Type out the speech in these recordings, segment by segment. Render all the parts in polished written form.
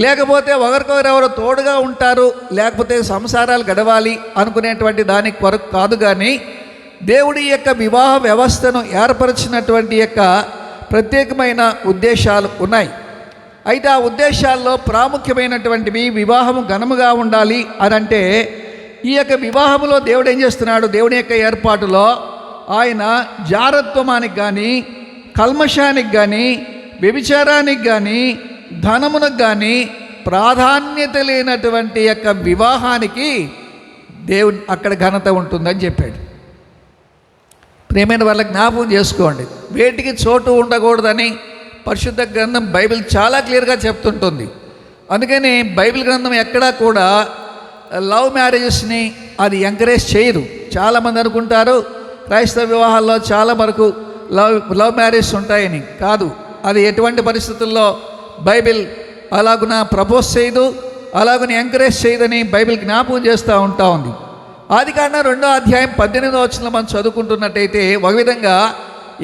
లేకపోతే ఒకరికొకరెవరు తోడుగా ఉంటారు, లేకపోతే సంసారాలు గడవాలి అనుకునేటువంటి దానికి కొరకు కాదు. కానీ దేవుడి యొక్క వివాహ వ్యవస్థను ఏర్పరిచినటువంటి యొక్క ప్రత్యేకమైన ఉద్దేశాలు ఉన్నాయి. అయితే ఆ ఉద్దేశాల్లో ప్రాముఖ్యమైనటువంటివి వివాహము ఘనముగా ఉండాలి అని అంటే, ఈ యొక్క వివాహములో దేవుడు ఏం చేస్తున్నాడు? దేవుని యొక్క ఏర్పాటులో ఆయన జారత్వమానికి కానీ, కల్మషానికి కానీ, వ్యభిచారానికి కానీ, ధనమునకు కానీ ప్రాధాన్యత లేనటువంటి యొక్క వివాహానికి దేవుని అక్కడ ఘనత ఉంటుందని చెప్పాడు. ప్రేమైన వాళ్ళకి జ్ఞాపకం చేసుకోండి, వేటికి చోటు ఉండకూడదని పరిశుద్ధ గ్రంథం బైబిల్ చాలా క్లియర్గా చెప్తుంటుంది. అందుకని బైబిల్ గ్రంథం ఎక్కడా కూడా లవ్ మ్యారేజెస్ని అది ఎంకరేజ్ చేయదు. చాలామంది అనుకుంటారు క్రైస్తవ వివాహాల్లో చాలా వరకు లవ్ మ్యారేజెస్ ఉంటాయని. కాదు, అది ఎటువంటి పరిస్థితుల్లో బైబిల్ అలాగున ప్రపోజ్ చేయదు, అలాగున ఎంకరేజ్ చేయదని బైబిల్ జ్ఞాపకం చేస్తూ ఉంటా ఉంది. ఆదికాండం 2వ అధ్యాయం 18వ వచనంలో మనం చదువుకుంటున్నట్టయితే ఒక విధంగా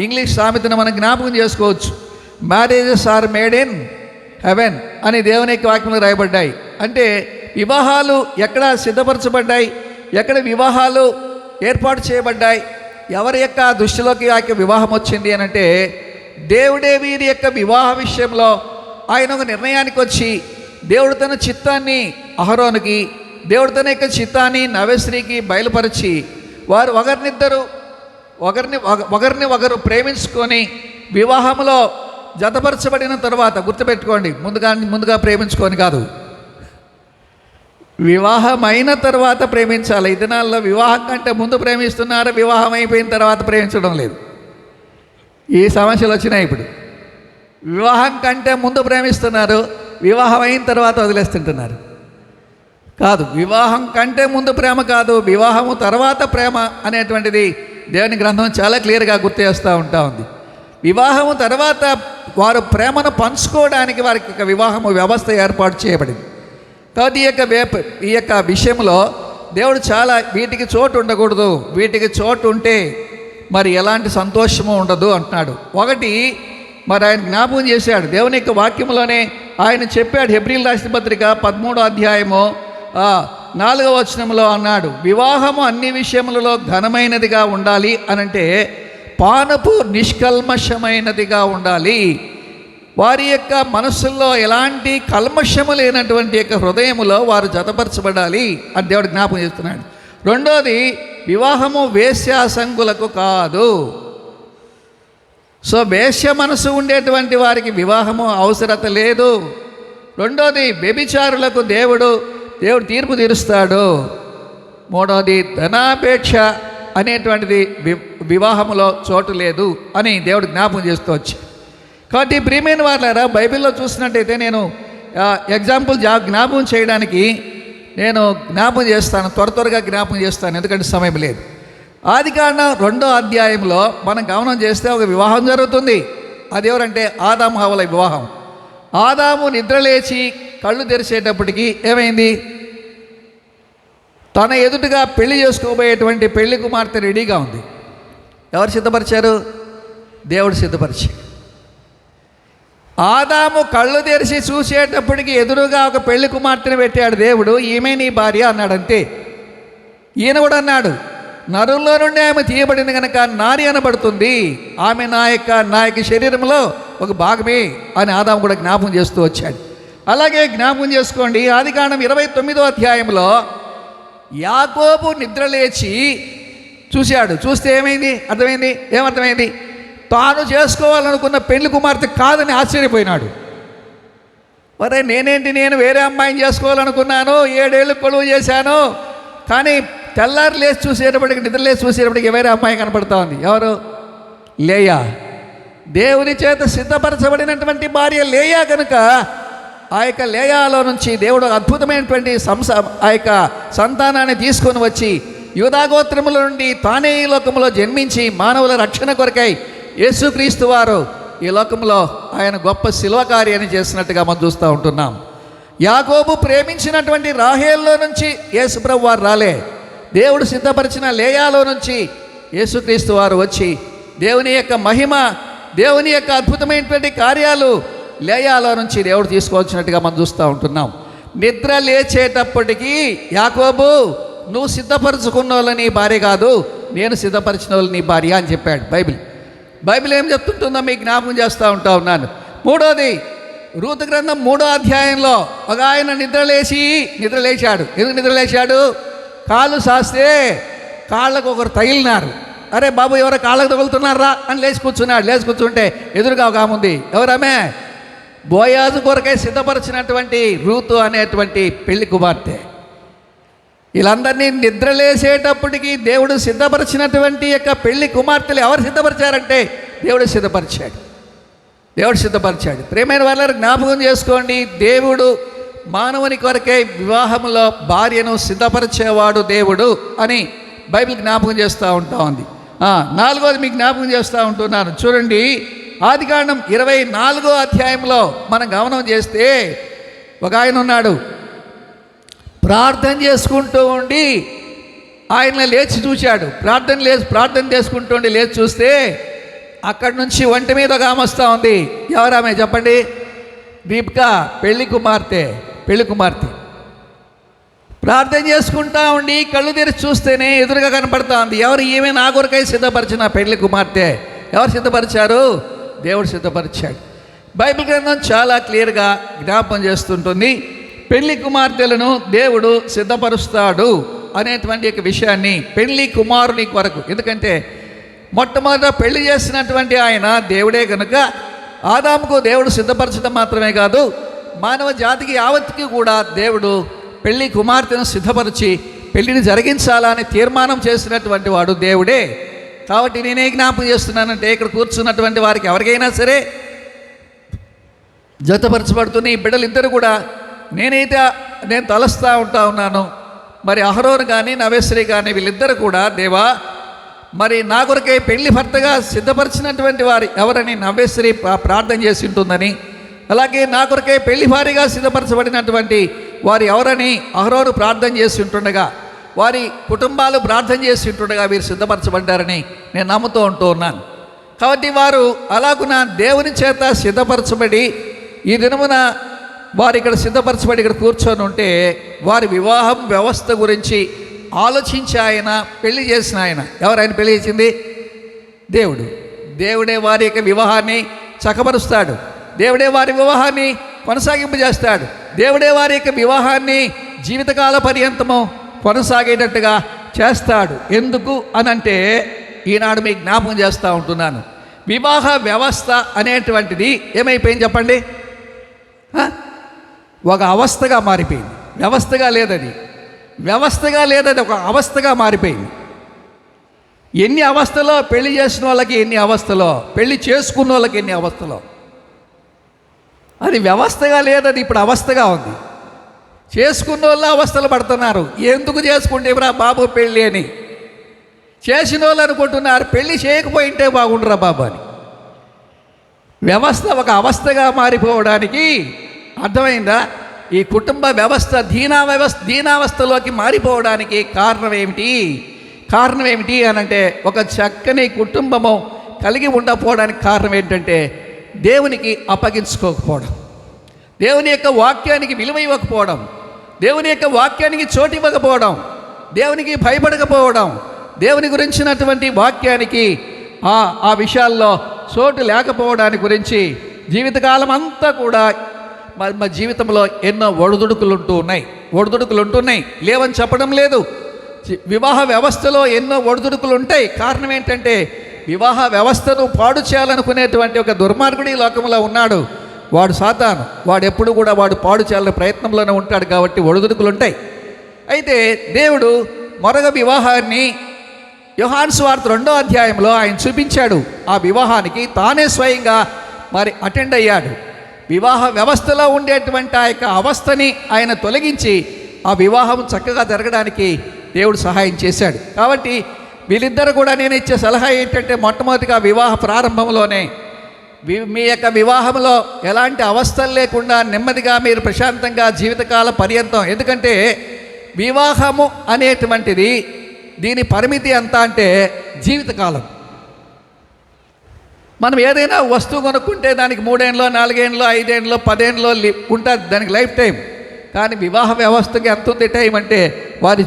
ఇంగ్లీష్ సామెతను మనం జ్ఞాపకం చేసుకోవచ్చు. Marriages are made in heaven అని దేవుని యొక్క వాక్యంలో రాయబడ్డాయి. అంటే వివాహాలు ఎక్కడ సిద్ధపరచబడ్డాయి, ఎక్కడ వివాహాలు ఏర్పాటు చేయబడ్డాయి, ఎవరి యొక్క దృష్టిలోకి ఆ యొక్క వివాహం వచ్చింది అని అంటే, దేవుడే వీరి యొక్క వివాహ విషయంలో ఆయన ఒక నిర్ణయానికి వచ్చి, దేవుడు తన చిత్తాన్ని అహరోనుకి, దేవుడు తన యొక్క చిత్తాన్ని నవేశ్రీకి బయలుపరిచి, వారు ఒకరిని ఒకరు ప్రేమించుకొని వివాహంలో జతపరచబడిన తర్వాత, గుర్తుపెట్టుకోండి, ముందుగా ప్రేమించుకొని కాదు, వివాహం అయిన తర్వాత ప్రేమించాలి. ఈ దినాల్లో వివాహం కంటే ముందు ప్రేమిస్తున్నారు, వివాహం అయిపోయిన తర్వాత ప్రేమించడం లేదు. ఈ సమస్యలు వచ్చినాయి. ఇప్పుడు వివాహం కంటే ముందు ప్రేమిస్తున్నారు, వివాహం అయిన తర్వాత వదిలేస్తుంటున్నారు. కాదు, వివాహం కంటే ముందు ప్రేమ కాదు, వివాహము తర్వాత ప్రేమ అనేటువంటిది దేవుని గ్రంథం చాలా క్లియర్గా గుర్తు చేస్తూ ఉంటా ఉంది. వివాహము తర్వాత వారు ప్రేమను పంచుకోవడానికి వారికి ఒక వివాహము వ్యవస్థ ఏర్పాటు చేయబడింది. కాబట్టి ఈ యొక్క విషయంలో దేవుడు చాలా వీటికి చోటు ఉండకూడదు, వీటికి చోటు ఉంటే మరి ఎలాంటి సంతోషము ఉండదు అంటున్నాడు. ఒకటి మరి ఆయన జ్ఞాపకం చేశాడు, దేవుని యొక్క వాక్యంలోనే ఆయన చెప్పాడు. హెబ్రీయులకు రాసిన పత్రిక 13వ అధ్యాయము 4వ వచనంలో అన్నాడు, వివాహము అన్ని విషయములలో ఘనమైనదిగా ఉండాలి అనంటే పానపు నిష్కల్మషమైనదిగా ఉండాలి. వారి యొక్క మనస్సుల్లో ఎలాంటి కల్మషము లేనటువంటి యొక్క హృదయములో వారు జతపరచబడాలి అని దేవుడు జ్ఞాపకం చేస్తున్నాడు. రెండోది, వివాహము వేశ్యాసంగులకు కాదు. సో వేశ్య మనసు ఉండేటువంటి వారికి వివాహము అవసరత లేదు. రెండోది, వ్యభిచారులకు దేవుడు తీర్పు తీరుస్తాడు. మూడోది, ధనాపేక్ష అనేటువంటిది వివాహములో చోటు లేదు అని దేవుడు జ్ఞాపకం చేస్తూ వచ్చి. కాబట్టి ప్రియమైన వాళ్ళారా, బైబిల్లో చూసినట్టయితే నేను ఎగ్జాంపుల్ జ్ఞాపకం చేయడానికి నేను జ్ఞాపకం చేస్తాను, త్వరగా జ్ఞాపకం చేస్తాను, ఎందుకంటే సమయం లేదు. ఆదికాండం 2వ అధ్యాయంలో మనం గమనం చేస్తే ఒక వివాహం జరుగుతుంది. అది ఎవరంటే ఆదాము హవ్వల వివాహం. ఆదాము నిద్రలేచి కళ్ళు తెరిచేటప్పటికి ఏమైంది? తన ఎదుటిగా పెళ్లి చేసుకోబోయేటువంటి పెళ్లి కుమార్తె రెడీగా ఉంది. ఎవరు సిద్ధపరిచారు? దేవుడు సిద్ధపరిచాడు. ఆదాము కళ్ళు తెరిచి చూసేటప్పటికి ఎదురుగా ఒక పెళ్లి కుమార్తెను పెట్టాడు దేవుడు. ఈమె నీ భార్య అన్నాడు, అంతే. ఈయన కూడా అన్నాడు, నరుల్లో నుండి ఆమె తీయబడింది కనుక నారి అనబడుతుంది, ఆమె నా యొక్క శరీరంలో ఒక భాగమే అని ఆదాము కూడా జ్ఞాపకం చేస్తూ వచ్చాడు. అలాగే జ్ఞాపకం చేసుకోండి, ఆదికాండం 29వ అధ్యాయంలో యాకోబు నిద్రలేచి చూశాడు. చూస్తే ఏమర్థమైంది? తాను చేసుకోవాలనుకున్న పెళ్లి కుమార్తె కాదని ఆశ్చర్యపోయినాడు. మరే నేను వేరే అమ్మాయిని చేసుకోవాలనుకున్నాను, 7 ఏళ్ళు కొలువు చేశాను, కానీ తెల్లారి లేచి చూసేటప్పటికి, నిద్రలేసి చూసేటప్పటికి వేరే అమ్మాయి కనపడతా ఉంది. ఎవరు? లేయా. దేవుని చేత సిద్ధపరచబడినటువంటి భార్య లేయా కనుక ఆ యొక్క లేయాలో నుంచి దేవుడు అద్భుతమైనటువంటి ఆ యొక్క సంతానాన్ని తీసుకొని వచ్చి యూదాగోత్రముల నుండి తానే ఈ లోకంలో జన్మించి మానవుల రక్షణ కొరకై యేసుక్రీస్తు వారు ఈ లోకంలో ఆయన గొప్ప శిలువ కార్యాన్ని చేసినట్టుగా మనం చూస్తూ ఉంటున్నాం. యాకోబు ప్రేమించినటువంటి రాహేల్లో నుంచి యేసుప్రభు వారు రాలే, దేవుడు సిద్ధపరిచిన లేయాలో నుంచి యేసుక్రీస్తు వారు వచ్చి దేవుని యొక్క మహిమ, దేవుని యొక్క అద్భుతమైనటువంటి కార్యాలు లేయాలో నుంచి దేవుడు తీసుకొచ్చినట్టుగా మనం చూస్తూ ఉంటున్నాం. నిద్ర లేచేటప్పటికీ యాకోబు, నువ్వు సిద్ధపరచుకున్న వాళ్ళు నీ భార్య కాదు, నేను సిద్ధపరిచిన వాళ్ళు నీ భార్య అని చెప్పాడు బైబిల్ ఏం చెప్తుంటుందో మీకు జ్ఞాపకం చేస్తూ ఉంటా ఉన్నాను. మూడోది, రూతు గ్రంథం 3వ అధ్యాయంలో ఒక ఆయన నిద్రలేచాడు. ఎందుకు నిద్రలేచాడు? కాళ్ళు సాస్తే కాళ్ళకు ఒకరు తగిలినారు. అరే బాబు, ఎవరో కాళ్ళకు తగులుతున్నారా అని లేచి కూర్చున్నాడు. లేచి కూర్చుంటే ఎదురుగా ఒక ఆమె ఉంది. ఎవరామె? బోయాజు కొరకై సిద్ధపరిచినటువంటి రూతు అనేటువంటి పెళ్లి కుమార్తె. వీళ్ళందరినీ నిద్రలేసేటప్పటికి దేవుడు సిద్ధపరిచినటువంటి యొక్క పెళ్లి కుమార్తెలు ఎవరు సిద్ధపరిచారంటే దేవుడు సిద్ధపరిచాడు. ప్రేమైన వాళ్ళని జ్ఞాపకం చేసుకోండి, దేవుడు మానవుని కొరకే వివాహంలో భార్యను సిద్ధపరిచేవాడు దేవుడు అని బైబిల్ జ్ఞాపకం చేస్తూ ఉంటా ఉంది. 4వది మీకు జ్ఞాపకం చేస్తూ ఉంటున్నాను. చూడండి, ఆదికాండం 24వ అధ్యాయంలో మనం గమనం చేస్తే ఒక ఆయన ఉన్నాడు. ప్రార్థన చేసుకుంటూ ఉండి ఆయన లేచి చూశాడు. ప్రార్థన చేసుకుంటూ ఉండి లేచి చూస్తే అక్కడి నుంచి ఒంటి మీద ఒక ఆమె వస్తూ ఉంది. ఎవరామె చెప్పండి? దీపికా, పెళ్లి కుమార్తె. ప్రార్థన చేసుకుంటా ఉండి కళ్ళు తెరిచి చూస్తేనే ఎదురుగా కనపడతా ఉంది. ఎవరు? ఈమె నా కొరకై సిద్ధపరిచిన పెళ్లి కుమార్తె. ఎవరు సిద్ధపరిచారు? దేవుడు సిద్ధపరిచాడు. బైబిల్ గ్రంథం చాలా క్లియర్గా జ్ఞాపకం చేస్తుంటుంది, పెళ్లి కుమార్తెలను దేవుడు సిద్ధపరుస్తాడు అనేటువంటి ఒక విషయాన్ని పెళ్లి కుమారుని కొరకు. ఎందుకంటే మొట్టమొదట పెళ్లి చేసినటువంటి ఆయన దేవుడే కనుక ఆదాముకు దేవుడు సిద్ధపరచడం మాత్రమే కాదు, మానవ జాతికి యావత్తుకి కూడా దేవుడు పెళ్లి కుమార్తెను సిద్ధపరిచి పెళ్లిని జరిగించాలని తీర్మానం చేసినటువంటి వాడు దేవుడే. కాబట్టి నేనే జ్ఞాపకం చేస్తున్నానంటే ఇక్కడ కూర్చున్నటువంటి వారికి ఎవరికైనా సరే జతపరచబడుతున్న ఈ బిడ్డలిద్దరూ కూడా నేను తలస్తూ ఉంటా ఉన్నాను. మరి అహరోను కానీ నవేశ్వరి కానీ వీళ్ళిద్దరు కూడా, దేవా మరి నా కొరకే పెళ్లి భర్తగా సిద్ధపరిచినటువంటి వారు ఎవరని నవేశ్వరి ప్రార్థన చేసి ఉంటుందని, అలాగే నా కొరకే పెళ్లి భార్యగా సిద్ధపరచబడినటువంటి వారు ఎవరని అహరోను ప్రార్థన చేసి ఉంటుండగా, వారి కుటుంబాలు ప్రార్థన చేసి ఉంటుండగా వీరు సిద్ధపరచబడ్డారని నేను నమ్ముతూ ఉన్నాను. కాబట్టి వారు అలాగున దేవుని చేత సిద్ధపరచబడి ఈ దినమున వారు ఇక్కడ సిద్ధపరచబడి ఇక్కడ కూర్చొని ఉంటే వారి వివాహం వ్యవస్థ గురించి ఆలోచించి ఆయన పెళ్లి చేసిన ఆయన. ఎవరు ఆయన పెళ్లి చేసింది? దేవుడే వారి యొక్క వివాహాన్ని చక్కబరుస్తాడు. దేవుడే వారి వివాహాన్ని కొనసాగింపజేస్తాడు. దేవుడే వారి యొక్క వివాహాన్ని జీవితకాల పర్యంతము కొనసాగేటట్టుగా చేస్తాడు. ఎందుకు అనంటే ఈనాడు మీకు జ్ఞాపకం చేస్తూ ఉంటున్నాను, వివాహ వ్యవస్థ అనేటువంటిది ఏమైపోయింది చెప్పండి? ఒక అవస్థగా మారిపోయింది. వ్యవస్థగా లేదది ఒక అవస్థగా మారిపోయింది. ఎన్ని అవస్థలో పెళ్లి చేసిన వాళ్ళకి ఎన్ని అవస్థలో, పెళ్లి చేసుకున్న వాళ్ళకి ఎన్ని అవస్థలో. అది వ్యవస్థగా లేదది ఇప్పుడు అవస్థగా ఉంది. చేసుకున్న వాళ్ళు అవస్థలు పడుతున్నారు. ఎందుకు చేసుకుంటే బాబు పెళ్ళి అని. చేసిన వాళ్ళు అనుకుంటున్నారు పెళ్ళి చేయకపోయింటే బాగుండరా బాబు అని. వ్యవస్థ ఒక అవస్థగా మారిపోవడానికి అర్థమైందా? ఈ కుటుంబ వ్యవస్థ దీనావస్థలోకి మారిపోవడానికి కారణం ఏమిటి అనంటే ఒక చక్కని కుటుంబము కలిగి ఉండకపోవడానికి కారణం ఏంటంటే దేవునికి అప్పగించుకోకపోవడం, దేవుని యొక్క వాక్యానికి విలువ ఇవ్వకపోవడం, దేవుని యొక్క వాక్యానికి చోటు ఇవ్వకపోవడం, దేవునికి భయపడకపోవడం, దేవుని గురించినటువంటి వాక్యానికి ఆ విషయాల్లో చోటు లేకపోవడానికి గురించి జీవితకాలం అంతా కూడా మా జీవితంలో ఎన్నో ఒడిదుడుకులు ఉంటున్నాయి. లేవని చెప్పడం లేదు. వివాహ వ్యవస్థలో ఎన్నో ఒడిదుడుకులు ఉంటాయి. కారణం ఏంటంటే వివాహ వ్యవస్థను పాడు చేయాలనుకునేటువంటి ఒక దుర్మార్గుడి లోకంలో ఉన్నాడు. వాడు సాతాను. వాడు ఎప్పుడు కూడా వాడు పాడు చేయాలనే ప్రయత్నంలోనే ఉంటాడు. కాబట్టి ఒడిదుడుకులు ఉంటాయి. అయితే దేవుడు మరొక వివాహాన్ని యోహాను సువార్త 2వ అధ్యాయంలో ఆయన చూపించాడు. ఆ వివాహానికి తానే స్వయంగా మరి అటెండ్ అయ్యాడు. వివాహ వ్యవస్థలో ఉండేటువంటి ఆ యొక్క అవస్థని ఆయన తొలగించి ఆ వివాహం చక్కగా జరగడానికి దేవుడు సహాయం చేశాడు. కాబట్టి వీళ్ళిద్దరు కూడా నేను ఇచ్చే సలహా ఏంటంటే మొట్టమొదటిగా వివాహ ప్రారంభంలోనే మీ యొక్క వివాహంలో ఎలాంటి అవస్థలు లేకుండా నెమ్మదిగా మీరు ప్రశాంతంగా జీవితకాల పర్యంతం. ఎందుకంటే వివాహము అనేటువంటిది దీని పరిమితి ఎంత అంటే జీవితకాలం. మనం ఏదైనా వస్తువు కొనుక్కుంటే దానికి 3 ఏళ్ళలో 4 ఏళ్ళలో 5 ఏళ్ళలో 10 ఏళ్ళలో ఉంటుంది, దానికి లైఫ్ టైం. కానీ వివాహ వ్యవస్థకి ఎంత ఉంది టైం అంటే వారి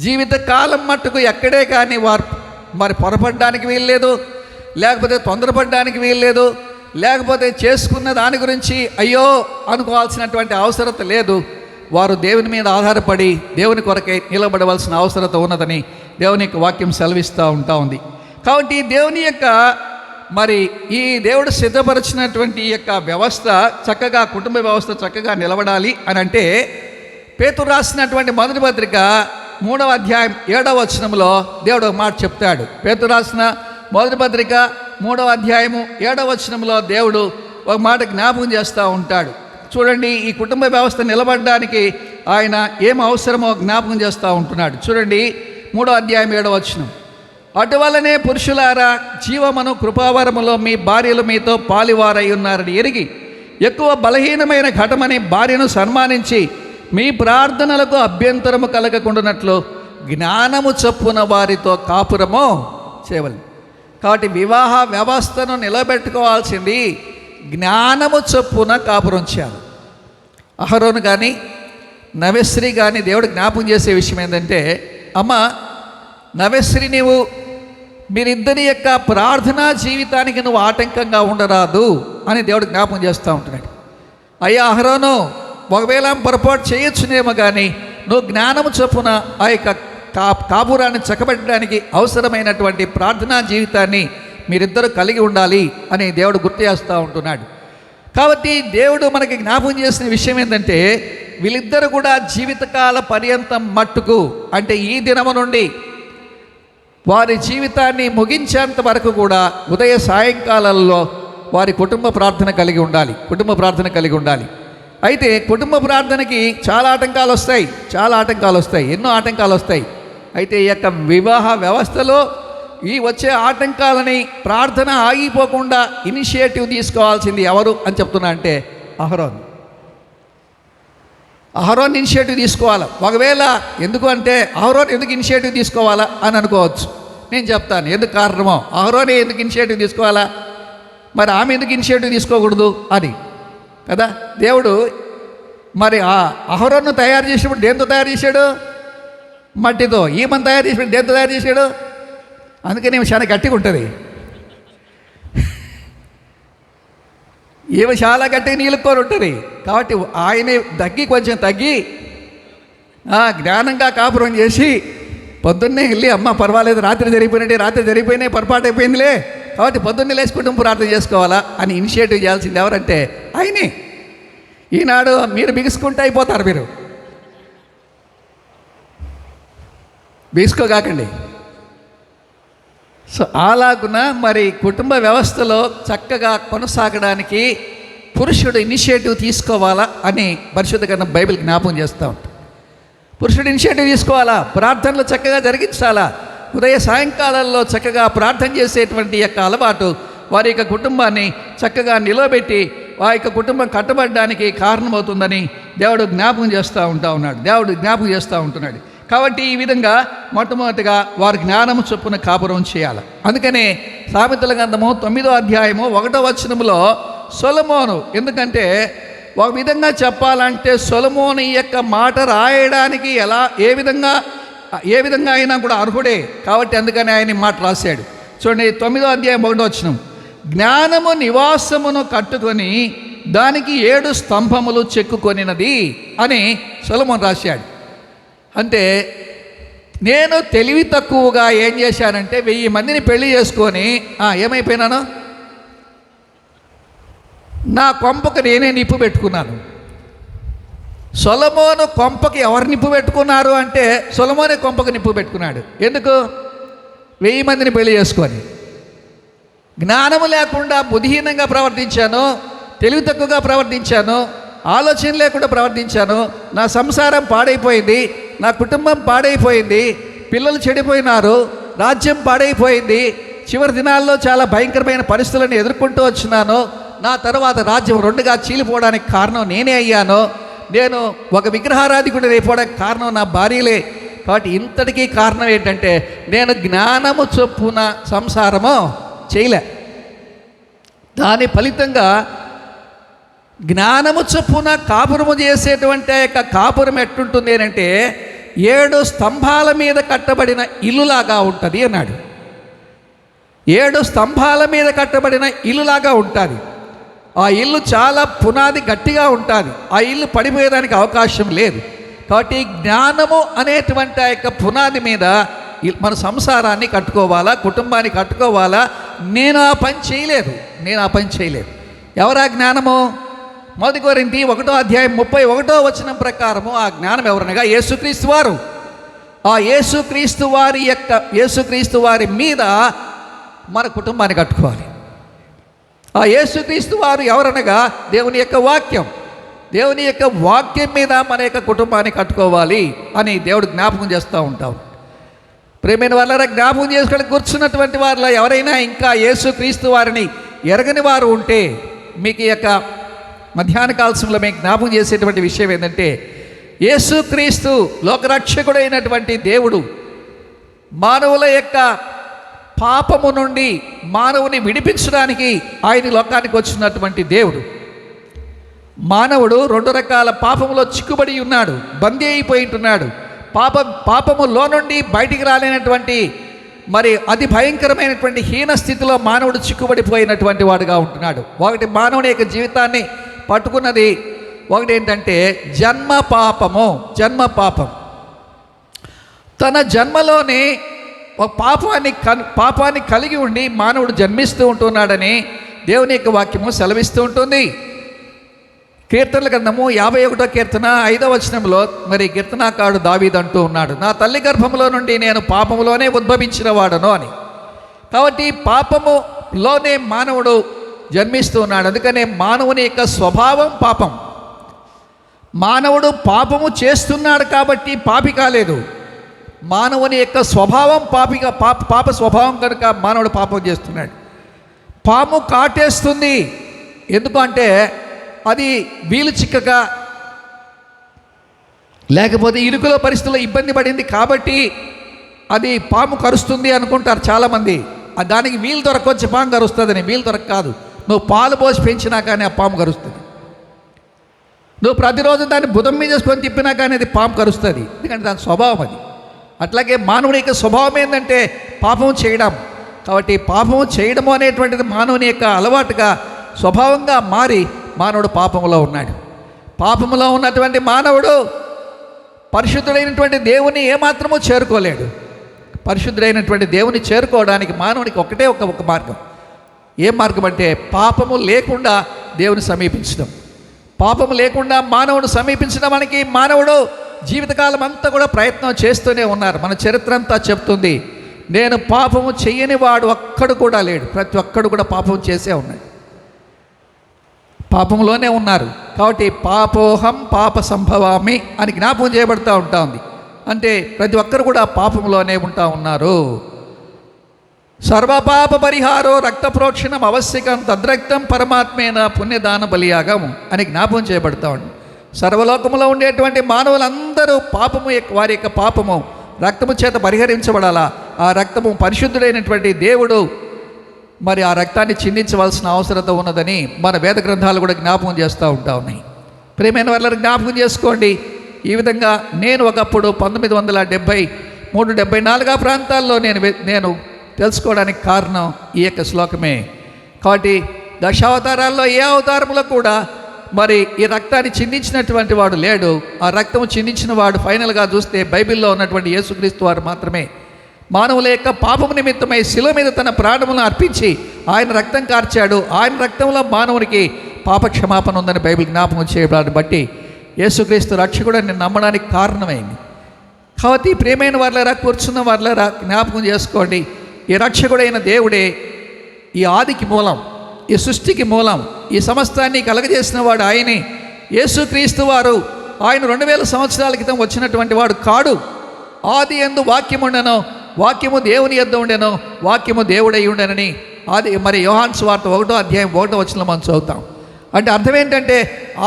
జీవితకాలం మట్టుకు ఎక్కడే కానీ వారు మరి పొరపడడానికి వీల్లేదు, లేకపోతే తొందరపడడానికి వీల్లేదు, లేకపోతే చేసుకున్న దాని గురించి అయ్యో అనుకోవాల్సినటువంటి అవసరత లేదు. వారు దేవుని మీద ఆధారపడి దేవుని కొరకే నిలబడవలసిన అవసరత ఉన్నదని దేవుని యొక్క వాక్యం సెలవిస్తూ ఉంది. కాబట్టి దేవుని యొక్క మరి ఈ దేవుడు సిద్ధపరిచినటువంటి ఈ యొక్క వ్యవస్థ చక్కగా, కుటుంబ వ్యవస్థ చక్కగా నిలబడాలి అని అంటే పేతురు రాసినటువంటి మొదటి పత్రిక 3వ అధ్యాయం 7వ వచనంలో దేవుడు ఒక మాట చెప్తాడు. పేతురు రాసిన మొదటి పత్రిక 3వ అధ్యాయము 7వ వచనంలో దేవుడు ఒక మాట జ్ఞాపకం చేస్తూ ఉంటాడు. చూడండి, ఈ కుటుంబ వ్యవస్థ నిలబడడానికి ఆయన ఏం అవసరమో జ్ఞాపకం చేస్తూ ఉంటున్నాడు. చూడండి 3వ అధ్యాయం 7వ వచనం. అటువలనే పురుషులారా, జీవమును కృపావరములో మీ భార్యలు మీతో పాలివారై ఉన్నారని ఎరిగి ఎక్కువ బలహీనమైన ఘటమని భార్యను సన్మానించి మీ ప్రార్థనలకు అభ్యంతరము కలగకుండానట్లు జ్ఞానము చొప్పున వారితో కాపురము చేయవలెను. కాబట్టి వివాహ వ్యవస్థను నిలబెట్టుకోవాల్సింది జ్ఞానము చొప్పున కాపురం చేయాలి. అహరోను కానీ నవేశ్రీ కానీ దేవుడు జ్ఞాపకం చేసే విషయం ఏంటంటే, అమ్మ నవేశ్రీ, నీవు మీరిద్దరి యొక్క ప్రార్థనా జీవితానికి నువ్వు ఆటంకంగా ఉండరాదు అని దేవుడు జ్ఞాపకం చేస్తూ ఉంటున్నాడు. అయ్యా అహరోను, ఒకవేళ పొరపాటు చేయొచ్చునేమో కానీ నువ్వు జ్ఞానము చొప్పున ఆ యొక్క కాపురాన్ని చక్కబెట్టడానికి అవసరమైనటువంటి ప్రార్థనా జీవితాన్ని మీరిద్దరూ కలిగి ఉండాలి అని దేవుడు గుర్తు చేస్తూ ఉంటున్నాడు. కాబట్టి దేవుడు మనకి జ్ఞాపకం చేసిన విషయం ఏంటంటే, వీళ్ళిద్దరూ కూడా జీవితకాల పర్యంతం మట్టుకు, అంటే ఈ దినము నుండి వారి జీవితాన్ని ముగించేంత వరకు కూడా ఉదయ సాయంకాలాల్లో వారి కుటుంబ ప్రార్థన కలిగి ఉండాలి. అయితే కుటుంబ ప్రార్థనకి చాలా ఆటంకాలు వస్తాయి, ఎన్నో ఆటంకాలు వస్తాయి. అయితే ఈ యొక్క వివాహ వ్యవస్థలో ఈ వచ్చే ఆటంకాలని ప్రార్థన ఆగిపోకుండా ఇనిషియేటివ్ తీసుకోవాల్సింది ఎవరు అని చెప్తున్నా అంటే అహరోన్ ఇనిషియేటివ్ తీసుకోవాలి. ఒకవేళ ఎందుకు అంటే అహరోన్ ఎందుకు ఇనిషియేటివ్ తీసుకోవాలా అని అనుకోవచ్చు. నేను చెప్తాను ఎందుకు కారణమో. అహరోనే ఎందుకు ఇనిషియేటివ్ తీసుకోవాలా, మరి ఆమె ఎందుకు ఇనిషియేటివ్ తీసుకోకూడదు అని కదా. దేవుడు మరి ఆ అహరోన్ను తయారు చేసినప్పుడు దేంతో తయారు చేశాడు? మట్టితో. ఈమెను తయారు చేసినప్పుడు దేంతో తయారు చేశాడు? అందుకని ఈమె చాలా గట్టిగా ఉంటుంది. ఈమె చాలా గట్టిగా నీళ్ళుకొని ఉంటుంది. కాబట్టి ఆయనే కొంచెం తగ్గి జ్ఞానంగా కాపురం చేసి పొద్దున్నే వెళ్ళి, అమ్మ పర్వాలేదు, రాత్రి జరిగిపోయినాయి, పొరపాటు అయిపోయిందిలే, కాబట్టి పొద్దున్నే లేచుకుంటూ ప్రార్థన చేసుకోవాలా అని ఇనిషియేటివ్ చేయాల్సింది ఎవరంటే ఆయనే. ఈనాడు మీరు బిగుసుకుంటే అయిపోతారు, మీరు బిగుసుకోకండి. సో అలాగున మరి కుటుంబ వ్యవస్థలో చక్కగా కొనసాగడానికి పురుషుడు ఇనిషియేటివ్ తీసుకోవాలా అని పరిశుద్ధ గ్రంథం బైబిల్ జ్ఞాపకం చేస్తూ ఉంటాం. పురుషుడు ఇనిషియేటివ్ తీసుకోవాలా, ప్రార్థనలు చక్కగా జరిగించాలా, ఉదయ సాయంకాలాల్లో చక్కగా ప్రార్థన చేసేటువంటి యొక్క అలవాటు వారి యొక్క కుటుంబాన్ని చక్కగా నిలబెట్టి వారి యొక్క కుటుంబం కట్టబడడానికి కారణమవుతుందని దేవుడు జ్ఞాపకం చేస్తూ ఉంటున్నాడు. కాబట్టి ఈ విధంగా మొట్టమొదటిగా వారి జ్ఞానము చొప్పున కాపురం చేయాలి. అందుకనే సామెతల గ్రంథము 9వ అధ్యాయము 1వ వచనములో సొలొమోను, ఎందుకంటే ఒక విధంగా చెప్పాలంటే సొలొమోను యొక్క మాట రాయడానికి ఏ విధంగా అయినా కూడా అర్హుడే. కాబట్టి అందుకని ఆయన మాట రాశాడు. చూడండి 9వ అధ్యాయం 1వ వచనం. జ్ఞానము నివాసమును కట్టుకొని దానికి 7 స్తంభములు చెక్కుకొనినది అని సొలొమోను రాశాడు. అంటే నేను తెలివి తక్కువగా ఏం చేశానంటే 1000 మందిని పెళ్లి చేసుకొని ఏమైపోయినాను, నా కొంపకు నేనే నిప్పు పెట్టుకున్నాను. సొలొమోను కొంపకి ఎవరు నిప్పు పెట్టుకున్నారు అంటే సొలొమోనే కొంపకు నిప్పు పెట్టుకున్నాడు. ఎందుకు? 1000 మందిని పెళ్లి చేసుకొని జ్ఞానము లేకుండా బుద్ధిహీనంగా ప్రవర్తించాను, తెలివి తక్కువగా ప్రవర్తించాను, ఆలోచన లేకుండా ప్రవర్తించాను. నా సంసారం పాడైపోయింది, నా కుటుంబం పాడైపోయింది, పిల్లలు చెడిపోయినారు, రాజ్యం పాడైపోయింది. చివరి దినాల్లో చాలా భయంకరమైన పరిస్థితులను ఎదుర్కొంటూ వచ్చినాను. నా తర్వాత రాజ్యం 2గా చీలిపోవడానికి కారణం నేనే అయ్యాను. నేను ఒక విగ్రహారాధికుడు అయిపోవడానికి కారణం నా భార్యలే. కాబట్టి ఇంతటికీ కారణం ఏంటంటే నేను జ్ఞానము చొప్పున సంసారము చేయలే. దాని ఫలితంగా జ్ఞానము చొప్పున కాపురము చేసేటువంటి ఆ యొక్క కాపురం ఎట్టుంటుంది అంటే 7 స్తంభాల మీద కట్టబడిన ఇల్లులాగా ఉంటుంది అన్నాడు. 7 స్తంభాల మీద కట్టబడిన ఇల్లులాగా ఉంటుంది. ఆ ఇల్లు చాలా పునాది గట్టిగా ఉంటుంది. ఆ ఇల్లు పడిపోయేదానికి అవకాశం లేదు. కాబట్టి జ్ఞానము అనేటువంటి ఆ యొక్క పునాది మీద మన సంసారాన్ని కట్టుకోవాలా, కుటుంబాన్ని కట్టుకోవాలా. నేను ఆ పని చేయలేదు. ఎవరా జ్ఞానము? 1 కొరింథీ 1:31 ప్రకారము ఆ జ్ఞానం ఎవరనగా యేసుక్రీస్తు వారు. ఆ యేసుక్రీస్తు వారి మీద మన కుటుంబాన్ని కట్టుకోవాలి. ఆ యేసుక్రీస్తు వారు ఎవరనగా దేవుని యొక్క వాక్యం. దేవుని యొక్క వాక్యం మీద మన యొక్క కుటుంబాన్ని కట్టుకోవాలి అని దేవుడు జ్ఞాపకం చేస్తూ ఉంటాం. ప్రేమైన వాళ్ళ జ్ఞాపకం చేసుకొని కూర్చున్నటువంటి వారిలో ఎవరైనా ఇంకా యేసుక్రీస్తు వారిని ఎరగని వారు ఉంటే మీకు ఈ యొక్క మధ్యాహ్న కాల సమయంలో మీకు జ్ఞాపకం చేసేటువంటి విషయం ఏంటంటే, యేసుక్రీస్తు లోకరక్షకుడైనటువంటి దేవుడు మానవుల యొక్క పాపము నుండి మానవుని విడిపించడానికి ఆయన లోకానికి వచ్చినటువంటి దేవుడు. మానవుడు 2 రకాల పాపములో చిక్కుబడి ఉన్నాడు, బందీ అయిపోయి ఉంటున్నాడు. పాపములో నుండి బయటికి రాలేనటువంటి మరి అతి భయంకరమైనటువంటి హీన స్థితిలో మానవుడు చిక్కుబడిపోయినటువంటి వాడుగా ఉంటున్నాడు. ఒకటి మానవుని యొక్క జీవితాన్ని పట్టుకున్నది ఒకటి ఏంటంటే జన్మ పాపం. తన జన్మలోనే ఒక పాపాన్ని కలిగి ఉండి మానవుడు జన్మిస్తూ ఉంటున్నాడని దేవుని యొక్క వాక్యము సెలవిస్తూ ఉంటుంది. కీర్తనల గ్రంథము 51వ కీర్తన 5వ వచనంలో మరి కీర్తనాకారుడు దావీదు అంటూ ఉన్నాడు, నా తల్లి గర్భంలో నుండి నేను పాపములోనే ఉద్భవించిన వాడను అని. కాబట్టి పాపములోనే మానవుడు జన్మిస్తూ ఉన్నాడు. అందుకనే మానవుని యొక్క స్వభావం పాపం. మానవుడు పాపము చేస్తున్నాడు కాబట్టి పాపి కాలేదు. మానవుని యొక్క స్వభావం పాప స్వభావం కనుక మానవుడు పాపం చేస్తున్నాడు. పాము కాటేస్తుంది, ఎందుకంటే అది వీలు చిక్కక లేకపోతే ఇరుకుల పరిస్థితుల్లో ఇబ్బంది పడింది కాబట్టి అది పాము కరుస్తుంది అనుకుంటారు చాలామంది. దానికి వీలు దొరకొచ్చి పాము కరుస్తుందని. వీలు దొరక కాదు, నువ్వు పాలు పోసి పెంచినా కానీ ఆ పాము కరుస్తుంది. నువ్వు ప్రతిరోజు దాన్ని బుధం మీద చేసుకొని తిప్పినా కానీ అది పాము కరుస్తుంది, ఎందుకంటే దాని స్వభావం అది. అట్లాగే మానవుని యొక్క స్వభావం ఏంటంటే పాపం చేయడం. కాబట్టి పాపం చేయడము అనేటువంటిది మానవుని యొక్క అలవాటుగా స్వభావంగా మారి మానవుడు పాపములో ఉన్నాడు. పాపములో ఉన్నటువంటి మానవుడు పరిశుద్ధుడైనటువంటి దేవుని ఏమాత్రమూ చేరుకోలేడు. పరిశుద్ధుడైనటువంటి దేవుని చేరుకోవడానికి మానవునికి ఒకటే ఒక మార్గం. ఏ మార్గం అంటే పాపము లేకుండా దేవుని సమీపించడం. పాపము లేకుండా మానవుడు సమీపించడానికి మానవుడు జీవితకాలం అంతా కూడా ప్రయత్నం చేస్తూనే ఉన్నారు. మన చరిత్ర అంతా చెప్తుంది, నేను పాపము చెయ్యని వాడు ఒక్కడు కూడా లేడు. ప్రతి ఒక్కడు కూడా పాపం చేసే ఉన్నాడు, పాపంలోనే ఉన్నారు. కాబట్టి పాపోహం పాప సంభవామి అని జ్ఞాపకం చేయబడుతూ ఉంది. అంటే ప్రతి ఒక్కరు కూడా పాపంలోనే ఉంటా ఉన్నారు. సర్వపాప పరిహారో రక్త ప్రోక్షణం ఆవశ్యకం తద్రక్తం పరమాత్మేన పుణ్యదాన బలియాగం అని జ్ఞాపకం చేయబడుతూ ఉంది. సర్వలోకములో ఉండేటువంటి మానవులందరూ వారి యొక్క పాపము రక్తము చేత పరిహరించబడాలా. ఆ రక్తము పరిశుద్ధుడైనటువంటి దేవుడు మరి ఆ రక్తాన్ని చిందించవలసిన అవసరత ఉన్నదని మన వేద గ్రంథాలు కూడా జ్ఞాపకం చేస్తూ ఉన్నాయి. ప్రియమైన వాళ్ళని జ్ఞాపకం చేసుకోండి. ఈ విధంగా నేను ఒకప్పుడు 1973-74 ప్రాంతాల్లో నేను తెలుసుకోవడానికి కారణం ఈ యొక్క శ్లోకమే. కాబట్టి దశావతారాల్లో ఏ అవతారంలో కూడా మరి ఈ రక్తాన్ని చిందించినటువంటి వాడు లేడు. ఆ రక్తము చిందించిన వాడు ఫైనల్గా చూస్తే బైబిల్లో ఉన్నటువంటి యేసుక్రీస్తు వారు మాత్రమే. మానవుల యొక్క పాపము నిమిత్తమై శిలువ మీద తన ప్రాణములను అర్పించి ఆయన రక్తం కార్చాడు. ఆయన రక్తంలో మానవునికి పాప క్షమాపణ ఉందని బైబిల్ జ్ఞాపకం చేయబడాన్ని బట్టి యేసుక్రీస్తు రక్షకుడని నమ్మడానికి కారణమైంది. కాబట్టి ప్రియమైన వాళ్ళరా, కూర్చున్న వాళ్ళరా జ్ఞాపకం చేసుకోండి, ఈ రక్షకుడైన దేవుడే ఈ ఆదికి మూలం, ఈ సృష్టికి మూలం, ఈ సమస్తాన్ని కలగజేసిన వాడు ఆయనే. యేసుక్రీస్తు వారు ఆయన 2000 సంవత్సరాల క్రితం వచ్చినటువంటి వాడు కాడు. ఆది యందు వాక్యము ఉండెను, వాక్యము దేవుని యొద్ద ఉండెను, వాక్యము దేవుడై ఉండెనని మరి యోహాను సువార్త 1:1 మనం చదువుతాం. అంటే అర్థం ఏంటంటే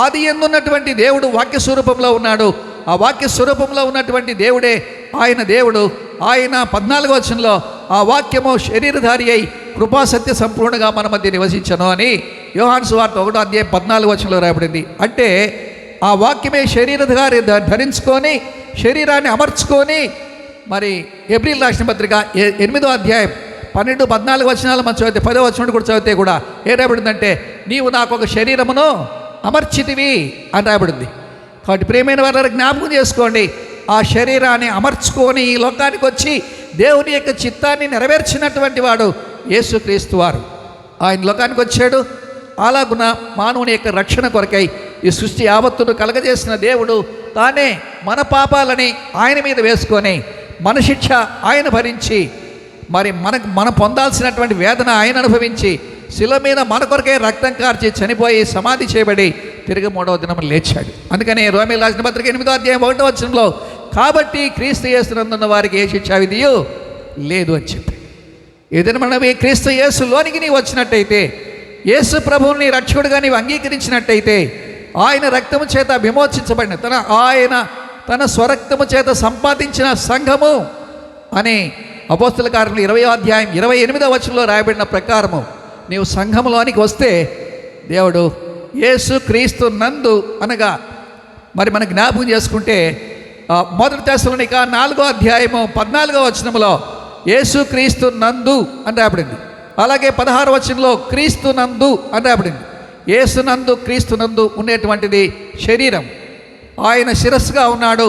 ఆది యందు ఉన్నటువంటి దేవుడు వాక్య స్వరూపంలో ఉన్నాడు. ఆ వాక్య స్వరూపంలో ఉన్నటువంటి దేవుడే ఆయన దేవుడు. ఆయన 14వ వచనంలో ఆ వాక్యము శరీరధారి అయి కృపాసత్య సంపూర్ణంగా మన మధ్య నివసించను అని యోహాను సువార్త 1:14 రాయబడింది. అంటే ఆ వాక్యమే శరీరధారి ధరించుకొని శరీరాన్ని అమర్చుకొని, మరి ఏప్రిల్ రాసిన పత్రిక 8:12-14 మనం చదివితే 10 కూడా చదివితే కూడా ఏ రాయబడిందంటే, నీవు నాకు ఒక శరీరమును అమర్చితివి అని రాయబడింది. కాబట్టి ప్రియమైన వారి జ్ఞాపకం చేసుకోండి, ఆ శరీరాన్ని అమర్చుకొని ఈ లోకానికి వచ్చి దేవుని యొక్క చిత్తాన్ని నెరవేర్చినటువంటి వాడు యేసుక్రీస్తు వారు. ఆయన లోకానికి వచ్చాడు. అలాగున మానవుని యొక్క రక్షణ కొరకై ఈ సృష్టి యావత్తును కలగజేసిన దేవుడు తానే మన పాపాలని ఆయన మీద వేసుకొని, మన శిక్ష ఆయన భరించి, మరి మనం పొందాల్సినటువంటి వేదన ఆయన అనుభవించి, శిలువ మీద మన కొరకే రక్తం కార్చి చనిపోయి సమాధి చేయబడి తిరిగి 3వ దినం లేచాడు. అందుకని రోమీయులకు రాసిన పత్రిక 8:1 కాబట్టి క్రీస్తు యేసునందున్న వారికి ఏ శిక్షా విధియు లేదు అని చెప్పి, ఏదైనా మనం ఈ క్రీస్తు యేసులోనికి నీవు వచ్చినట్టయితే, యేసు ప్రభువుని రక్షకుడిగా నీవు అంగీకరించినట్టయితే, ఆయన రక్తము చేత విమోచించబడిన తన స్వరక్తము చేత సంపాదించిన సంఘము అని అపోస్తల కార్యములు 20:28 రాయబడిన ప్రకారము నీవు సంఘములోనికి వస్తే, దేవుడు యేసు క్రీస్తు నందు అనగా మరి మన జ్ఞాపకం చేసుకుంటే 1 తెస్సలోనిక 4:14 యేసు క్రీస్తు నందు అని రాయబడింది. అలాగే 16 క్రీస్తు నందు అని రాయబడింది. యేసు నందు క్రీస్తు నందు ఉండేటువంటిది శరీరం. ఆయన శిరస్సుగా ఉన్నాడు,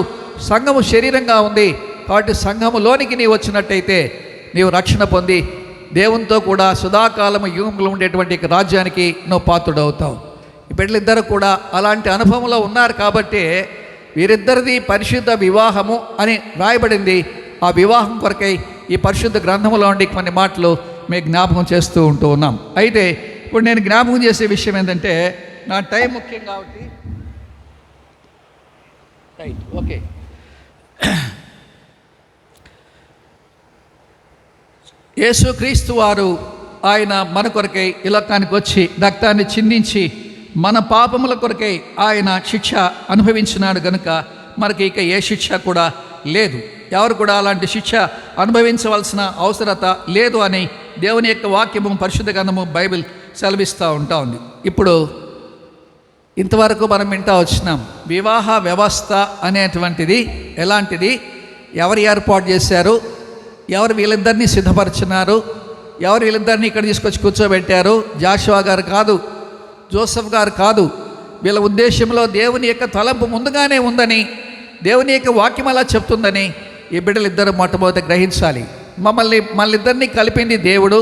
సంఘము శరీరంగా ఉంది. కాబట్టి సంఘములోనికి నీవు వచ్చినట్టయితే నీవు రక్షణ పొంది దేవునితో కూడా సదాకాలము యుగంలో ఉండేటువంటి రాజ్యానికి నువ్వు పాత్రుడవుతావు. ఈ బిడ్డలిద్దరూ కూడా అలాంటి అనుభవంలో ఉన్నారు. కాబట్టి వీరిద్దరిది పరిశుద్ధ వివాహము అని రాయబడింది. ఆ వివాహం కొరకై ఈ పరిశుద్ధ గ్రంథంలో ఉండి కొన్ని మాటలు మీకు జ్ఞాపకం చేస్తూ ఉన్నాం. అయితే ఇప్పుడు నేను జ్ఞాపకం చేసే విషయం ఏంటంటే, నా టైం ముఖ్యం కాబట్టి రైట్ ఓకే. యేసుక్రీస్తు వారు ఆయన మన కొరకై ఈ లోకానికి వచ్చి రక్తాన్ని చిందించి మన పాపముల కొరకై ఆయన శిక్ష అనుభవించినాడు కనుక మనకి ఇక ఏ శిక్ష కూడా లేదు. ఎవరు కూడా అలాంటి శిక్ష అనుభవించవలసిన అవసరత లేదు అని దేవుని యొక్క వాక్యము, పరిశుద్ధ గ్రంథము, బైబిల్ సెలవిస్తూ ఉంది. ఇప్పుడు ఇంతవరకు మనం వింటూ వచ్చినాం, వివాహ వ్యవస్థ అనేటువంటిది ఎలాంటిది, ఎవరు ఏర్పాటు చేశారు, ఎవరు వీళ్ళిద్దరినీ సిద్ధపరిచినారు, ఎవరు వీళ్ళిద్దరినీ ఇక్కడ తీసుకొచ్చి కూర్చోబెట్టారు. జాషువా గారు కాదు, జోసెఫ్ గారు కాదు. వీళ్ళ ఉద్దేశంలో దేవుని యొక్క తలంపు ముందుగానే ఉందని, దేవుని యొక్క వాక్యం అలా చెప్తుందని ఈ బిడ్డలిద్దరూ మొట్టమొదటి గ్రహించాలి. మళ్ళిద్దరినీ కలిపింది దేవుడు,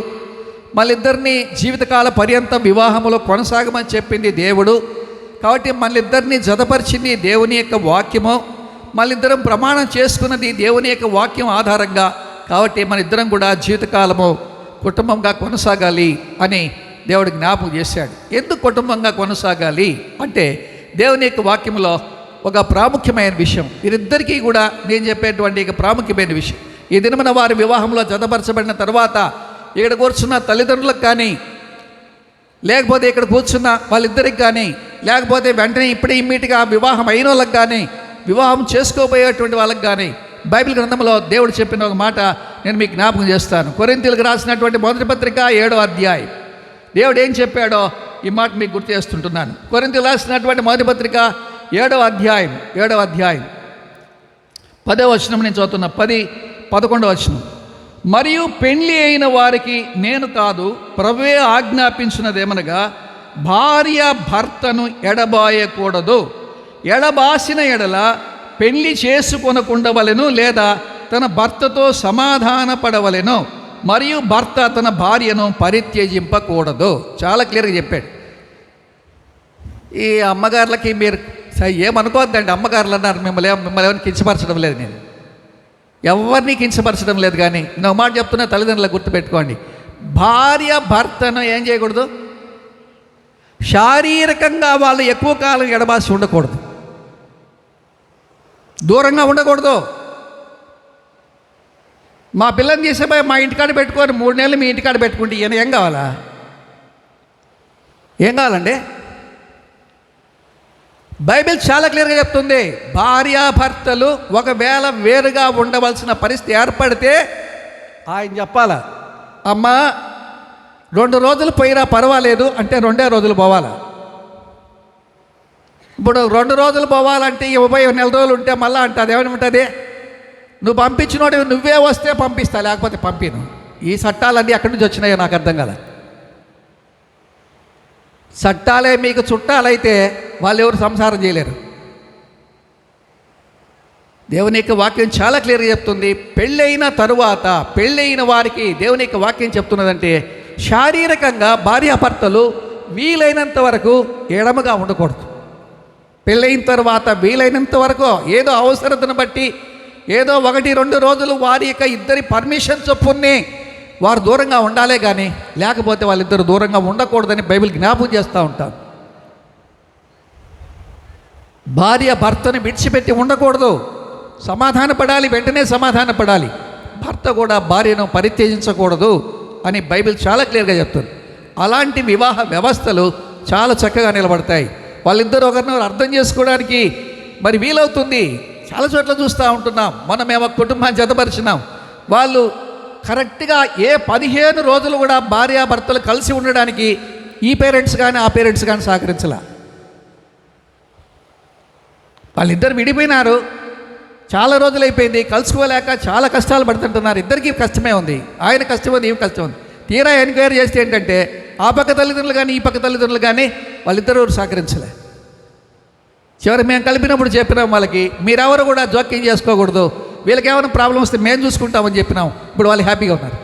మళ్ళిద్దరినీ జీవితకాల పర్యంతం వివాహములో కొనసాగమని చెప్పింది దేవుడు. కాబట్టి మళ్ళిద్దరినీ జతపరిచింది దేవుని యొక్క వాక్యము, మళ్ళిద్దరం ప్రమాణం చేసుకున్నది దేవుని యొక్క వాక్యం ఆధారంగా. కాబట్టి మన ఇద్దరం కూడా జీవితకాలము కుటుంబంగా కొనసాగాలి అని దేవుడు జ్ఞాపకం చేశాడు. ఎందుకు కుటుంబంగా కొనసాగాలి అంటే, దేవుని యొక్క వాక్యంలో ఒక ప్రాముఖ్యమైన విషయం, వీరిద్దరికీ కూడా నేను చెప్పేటువంటి ఒక ప్రాముఖ్యమైన విషయం. ఈ దినమున వారి వివాహంలో జతపరచబడిన తర్వాత ఇక్కడ కూర్చున్న తల్లిదండ్రులకు కానీ, లేకపోతే ఇక్కడ కూర్చున్న వాళ్ళిద్దరికి కానీ, లేకపోతే వెంటనే ఇప్పుడే ఇమ్మీటిగా వివాహం అయిన వాళ్ళకి కానీ, వివాహం చేసుకోబోయేటువంటి వాళ్ళకి కానీ, బైబిల్ గ్రంథంలో దేవుడు చెప్పిన ఒక మాట నేను మీకు జ్ఞాపకం చేస్తాను. కొరింథీయులకు రాసినటువంటి 1వ పత్రిక 7వ అధ్యాయం దేవుడు ఏం చెప్పాడో ఈ మాట మీకు గుర్తు చేస్తుంటున్నాను. కొరింథీయులకు రాసినటువంటి 1వ పత్రిక 7వ అధ్యాయం 10వ వచనం నేను చదువుతున్నా. 11వ వచనం, మరియు పెళ్లి అయిన వారికి నేను కాదు, ప్రభువే ఆజ్ఞాపించినదేమనగా, భార్య భర్తను ఎడబాయకూడదు, ఎడబాసిన ఎడల పెళ్లి చేసుకొనకుండవలెను, లేదా తన భర్తతో సమాధాన పడవలెను, మరియు భర్త తన భార్యను పరిత్యజింపకూడదు. చాలా క్లియర్గా చెప్పాడు. ఈ అమ్మగారులకి మీరు ఏమనుకోవద్దండి, అమ్మగారులు అన్నారు, మిమ్మల్ని ఎవరిని కించపరచడం లేదు, నేను ఎవరిని కించపరచడం లేదు. కానీ నేను ఒక మాట చెప్తున్నా, తల్లిదండ్రులకు గుర్తుపెట్టుకోండి, భార్య భర్తను ఏం చేయకూడదు, శారీరకంగా వాళ్ళు ఎక్కువ కాలం ఎడబాసి ఉండకూడదు, దూరంగా ఉండకూడదు. మా పిల్లని తీసేపోయి మా ఇంటికాడ పెట్టుకొని 3 నెలలు మీ ఇంటికాడ పెట్టుకుంటే ఈయన ఏం కావాలా, ఏం కావాలండి? బైబిల్ చాలా క్లియర్గా చెప్తుంది, భార్యాభర్తలు ఒకవేళ వేరుగా ఉండవలసిన పరిస్థితి ఏర్పడితే ఆయన చెప్పాలా, అమ్మా 2 రోజులు పోయినా పర్వాలేదు అంటే 2 రోజులు పోవాలా? ఇప్పుడు 2 రోజులు పోవాలంటే 20 నెల రోజులు ఉంటే మళ్ళీ అంటుంది, ఏమేమిటది, నువ్వు పంపించినోడు నువ్వే వస్తే పంపిస్తా, లేకపోతే పంపిను. ఈ చట్టాలన్నీ ఎక్కడి నుంచి వచ్చినాయో నాకు అర్థం కదా. చట్టాలే మీకు చుట్టాలైతే వాళ్ళు ఎవరు సంసారం చేయలేరు. దేవుని యొక్క వాక్యం చాలా క్లియర్గా చెప్తుంది. పెళ్ళైన తరువాత పెళ్ళైన వారికి దేవుని యొక్క వాక్యం చెప్తున్నదంటే శారీరకంగా భార్యాభర్తలు వీలైనంత వరకు ఎడమగా ఉండకూడదు. పెళ్ళైన తర్వాత వీలైనంత వరకు ఏదో అవసరతను బట్టి ఏదో 1-2 రోజులు వారి యొక్క ఇద్దరి పర్మిషన్ చొప్పునే వారు దూరంగా ఉండాలే కానీ లేకపోతే వాళ్ళిద్దరు దూరంగా ఉండకూడదని బైబిల్ జ్ఞాపకం చేస్తూ ఉంటాం. భార్య భర్తను విడిచిపెట్టి ఉండకూడదు, సమాధానపడాలి, వెంటనే సమాధానపడాలి. భర్త కూడా భార్యను పరిత్యజించకూడదు అని బైబిల్ చాలా క్లియర్గా చెప్తుంది. అలాంటి వివాహ వ్యవస్థలు చాలా చక్కగా నిలబడతాయి. వాళ్ళిద్దరూ ఒకరినొకరు అర్థం చేసుకోవడానికి మరి వీలవుతుంది. చాలా చోట్ల చూస్తూ ఉంటున్నాం. మనం మేము కుటుంబాన్ని జతపరిచినాం. వాళ్ళు కరెక్ట్గా 15 రోజులు కూడా భార్యాభర్తలు కలిసి ఉండడానికి ఈ పేరెంట్స్ కానీ ఆ పేరెంట్స్ కానీ సహకరించలా. వాళ్ళిద్దరు విడిపోయినారు, చాలా రోజులు అయిపోయింది, కలుసుకోలేక చాలా కష్టాలు పడుతుంటున్నారు. ఇద్దరికీ కష్టమే ఉంది, ఆయన కష్టం ఉంది, ఈమె కష్టం ఉంది. తీరా ఎంక్వైరీ చేస్తే ఏంటంటే ఆ పక్క తల్లిదండ్రులు కానీ ఈ పక్క తల్లిదండ్రులు కానీ వాళ్ళిద్దరూ సహకరించలే. చివరి మేము కలిపినప్పుడు చెప్పినాం వాళ్ళకి, మీరెవరు కూడా జోక్యం చేసుకోకూడదు, వీళ్ళకి ఏమైనా ప్రాబ్లం వస్తే మేము చూసుకుంటామని చెప్పినాం. ఇప్పుడు వాళ్ళు హ్యాపీగా ఉన్నారు.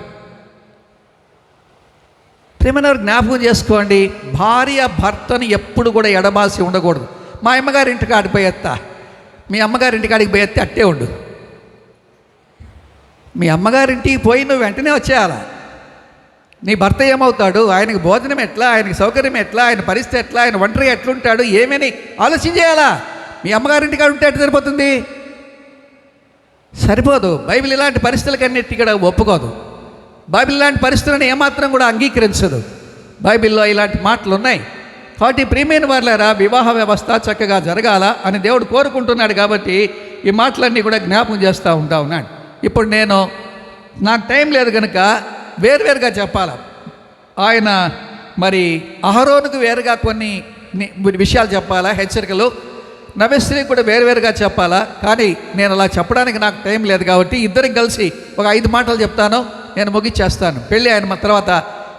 ప్రేమను జ్ఞాపకం చేసుకోండి, భార్య భర్తను ఎప్పుడు కూడా ఎడబాసి ఉండకూడదు. మా అమ్మగారి ఇంటికి ఆడిపోయేస్తా, మీ అమ్మగారి ఇంటికాడికి పోయేస్తే అట్టే ఉండు. మీ అమ్మగారింటికి పోయి నువ్వు వెంటనే వచ్చేయాలా. నీ భర్త ఏమవుతాడు, ఆయనకి భోజనం ఎట్లా, ఆయనకి సౌకర్యం ఎట్లా, ఆయన పరిస్థితి ఎట్లా, ఆయన ఒంటరిగా ఎట్లుంటాడు ఏమని ఆలోచించేయాలా. మీ అమ్మగారింటికాడ ఉంటే ఎట్లా సరిపోతుంది? సరిపోదు. బైబిల్ ఇలాంటి పరిస్థితులకన్నిటి కూడా ఒప్పుకోదు. బైబిల్ ఇలాంటి పరిస్థితులను ఏమాత్రం కూడా అంగీకరించదు. బైబిల్లో ఇలాంటి మాటలు ఉన్నాయి. కాబట్టి ప్రియమైన వారులారా, వివాహ వ్యవస్థ చక్కగా జరగాల అని దేవుడు కోరుకుంటున్నాడు. కాబట్టి ఈ మాటలన్నీ కూడా జ్ఞాపకం చేస్తూ ఉన్నాడు. ఇప్పుడు నాకు టైం లేదు కనుక వేరువేరుగా చెప్పాలి. ఆయన మరి అహరోనుకు వేరుగా కొన్ని విషయాలు చెప్పాలా, హెచ్చరికలు. నవేశ్రీ కూడా వేరువేరుగా చెప్పాలా. కానీ నేను అలా చెప్పడానికి నాకు టైం లేదు కాబట్టి ఇద్దరికి కలిసి ఒక 5 మాటలు చెప్తాను, నేను ముగిచ్చేస్తాను. పెళ్ళి ఆయన తర్వాత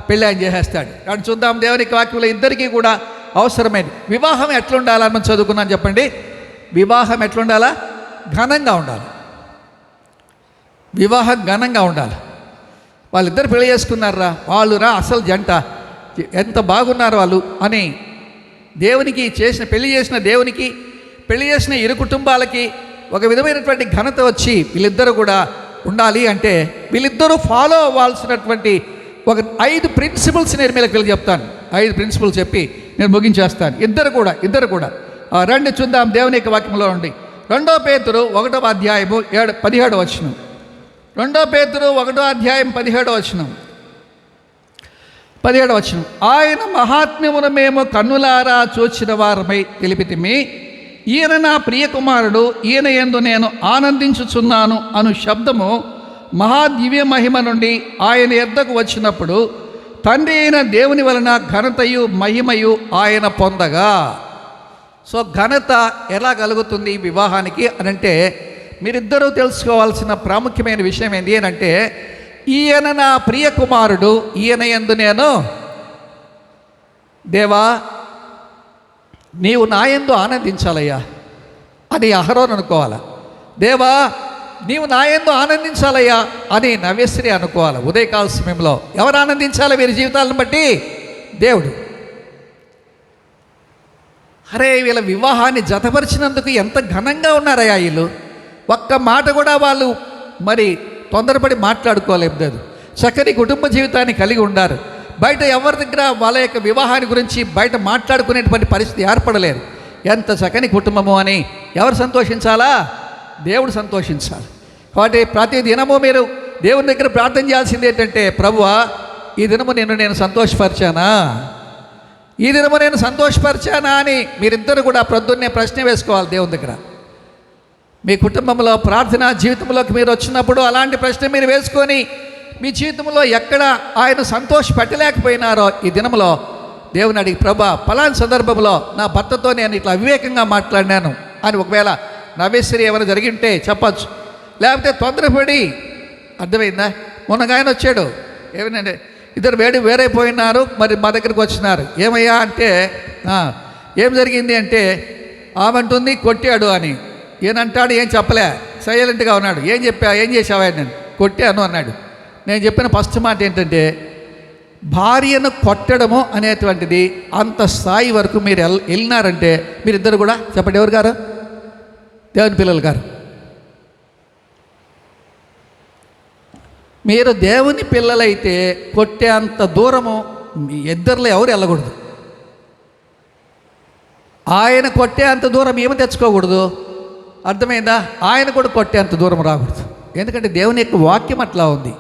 పెళ్ళి ఆయన చేసేస్తాడు. కానీ చూద్దాం దేవునికి వాక్యంలో ఇద్దరికీ కూడా అవసరమైంది. వివాహం ఎట్లుండాలని మనం చదువుకున్నాను చెప్పండి. వివాహం ఎట్లుండాలా? ఘనంగా ఉండాలి. వివాహం ఘనంగా ఉండాలి. వాళ్ళిద్దరు పెళ్లి చేసుకున్నారా, వాళ్ళురా అసలు జంట, ఎంత బాగున్నారు వాళ్ళు అని దేవునికి పెళ్లి చేసిన దేవునికి, పెళ్లి చేసిన ఇరు కుటుంబాలకి ఒక విధమైనటువంటి ఘనత వచ్చి వీళ్ళిద్దరూ కూడా ఉండాలి. అంటే వీళ్ళిద్దరూ ఫాలో అవ్వాల్సినటువంటి ఒక 5 ప్రిన్సిపల్స్ నేను మీకు చెప్తాను. 5 ప్రిన్సిపల్స్ చెప్పి నేను ముగించేస్తాను. ఇద్దరు కూడా రండి చూద్దాం దేవుని యొక్క వాక్యంలో ఉండి. 2 పేతురు 1వ అధ్యాయము 17వ వచనం. 2 పేతురు 1వ అధ్యాయం 17వ వచనం. ఆయన మహాత్మ్యమును మేము కన్నులారా చూచిన వారమై తెలిపితిమి. ఈయన నా ప్రియకుమారుడు, ఈయన యందు నేను ఆనందించుచున్నాను అను శబ్దము మహాదివ్య మహిమ నుండి ఆయన యొద్దకు వచ్చినప్పుడు తండ్రి అయిన దేవుని వలన ఘనతయు మహిమయు ఆయన పొందగా. సో ఘనత ఎలా కలుగుతుంది వివాహానికి అనంటే మీరిద్దరూ తెలుసుకోవాల్సిన ప్రాముఖ్యమైన విషయం ఏంటి అనంటే, ఈయన నా ప్రియ కుమారుడు, ఈయన యందు నేను, దేవా నీవు నా యందు ఆనందించాలయ్యా అని అహరోను అనుకోవాలా. దేవా నీవు నా యందు ఆనందించాలయ్యా అని నవ్యశ్రీ అనుకోవాలి. ఉదయకాల సమయంలో ఎవరు ఆనందించాలి వీరి జీవితాలను బట్టి? దేవుడు. అరే వీళ్ళ వివాహాన్ని జతపరిచినందుకు ఎంత ఘనంగా ఉన్నారయ్యా వీళ్ళు. ఒక్క మాట కూడా వాళ్ళు మరి తొందరపడి మాట్లాడుకోలేదు. చక్కని కుటుంబ జీవితాన్ని కలిగి ఉండారు. బయట ఎవరి దగ్గర వాళ్ళ యొక్క వివాహాన్ని గురించి బయట మాట్లాడుకునేటువంటి పరిస్థితి ఏర్పడలేదు. ఎంత చక్కని కుటుంబము అని ఎవరు సంతోషించాలా? దేవుడు సంతోషించాలి. కాబట్టి ప్రతి దినము మీరు దేవుని దగ్గర ప్రార్థన చేయాల్సింది ఏంటంటే, ప్రభువా ఈ దినము నేను సంతోషపరిచానా, ఈ దినము నేను సంతోషపరిచానా అని మీరిద్దరు కూడా ప్రొద్దున్నే ప్రశ్న వేసుకోవాలి దేవుని దగ్గర. మీ కుటుంబంలో ప్రార్థనా జీవితంలోకి మీరు వచ్చినప్పుడు అలాంటి ప్రశ్న మీరు వేసుకొని మీ జీవితంలో ఎక్కడ ఆయన సంతోష పెట్టలేకపోయినారో ఈ దినంలో దేవుని అడిగి, ప్రభా పలానా సందర్భంలో నా భర్తతో నేను ఇట్లా అవివేకంగా మాట్లాడినాను అని ఒకవేళ నవ్వేశ్వరి ఏమైనా జరిగింటే చెప్పచ్చు. లేకపోతే తొందరపడి, అర్థమైందా? మొన్నగా ఆయన వచ్చాడు, ఏమనంటే ఇద్దరు వేరైపోయినారు, మరి మా దగ్గరికి వచ్చినారు. ఏమయ్యా అంటే ఏం జరిగింది అంటే ఆమె అంటుంది కొట్టాడు అని. ఈయనంటాడు ఏం చెప్పలే, సైలెంట్గా ఉన్నాడు. ఏం చేసావా నేను? కొట్టాను అన్నాడు. నేను చెప్పిన ఫస్ట్ మాట ఏంటంటే, భార్యను కొట్టడము అనేటువంటిది అంత స్థాయి వరకు మీరు వెళ్ళినారంటే మీరిద్దరు కూడా చెప్పండి, ఎవరు గారు? దేవుని పిల్లలు గారు, మీరు దేవుని పిల్లలైతే కొట్టే అంత దూరము మీ ఇద్దరిలో ఎవరు వెళ్ళకూడదు. ఆయన కొట్టే అంత దూరం ఏమి తెచ్చుకోకూడదు, అర్థమైందా? ఆయన కూడా కొట్టే అంత దూరం రాకూడదు. ఎందుకంటే దేవుని యొక్క వాక్యం అట్లా ఉంది.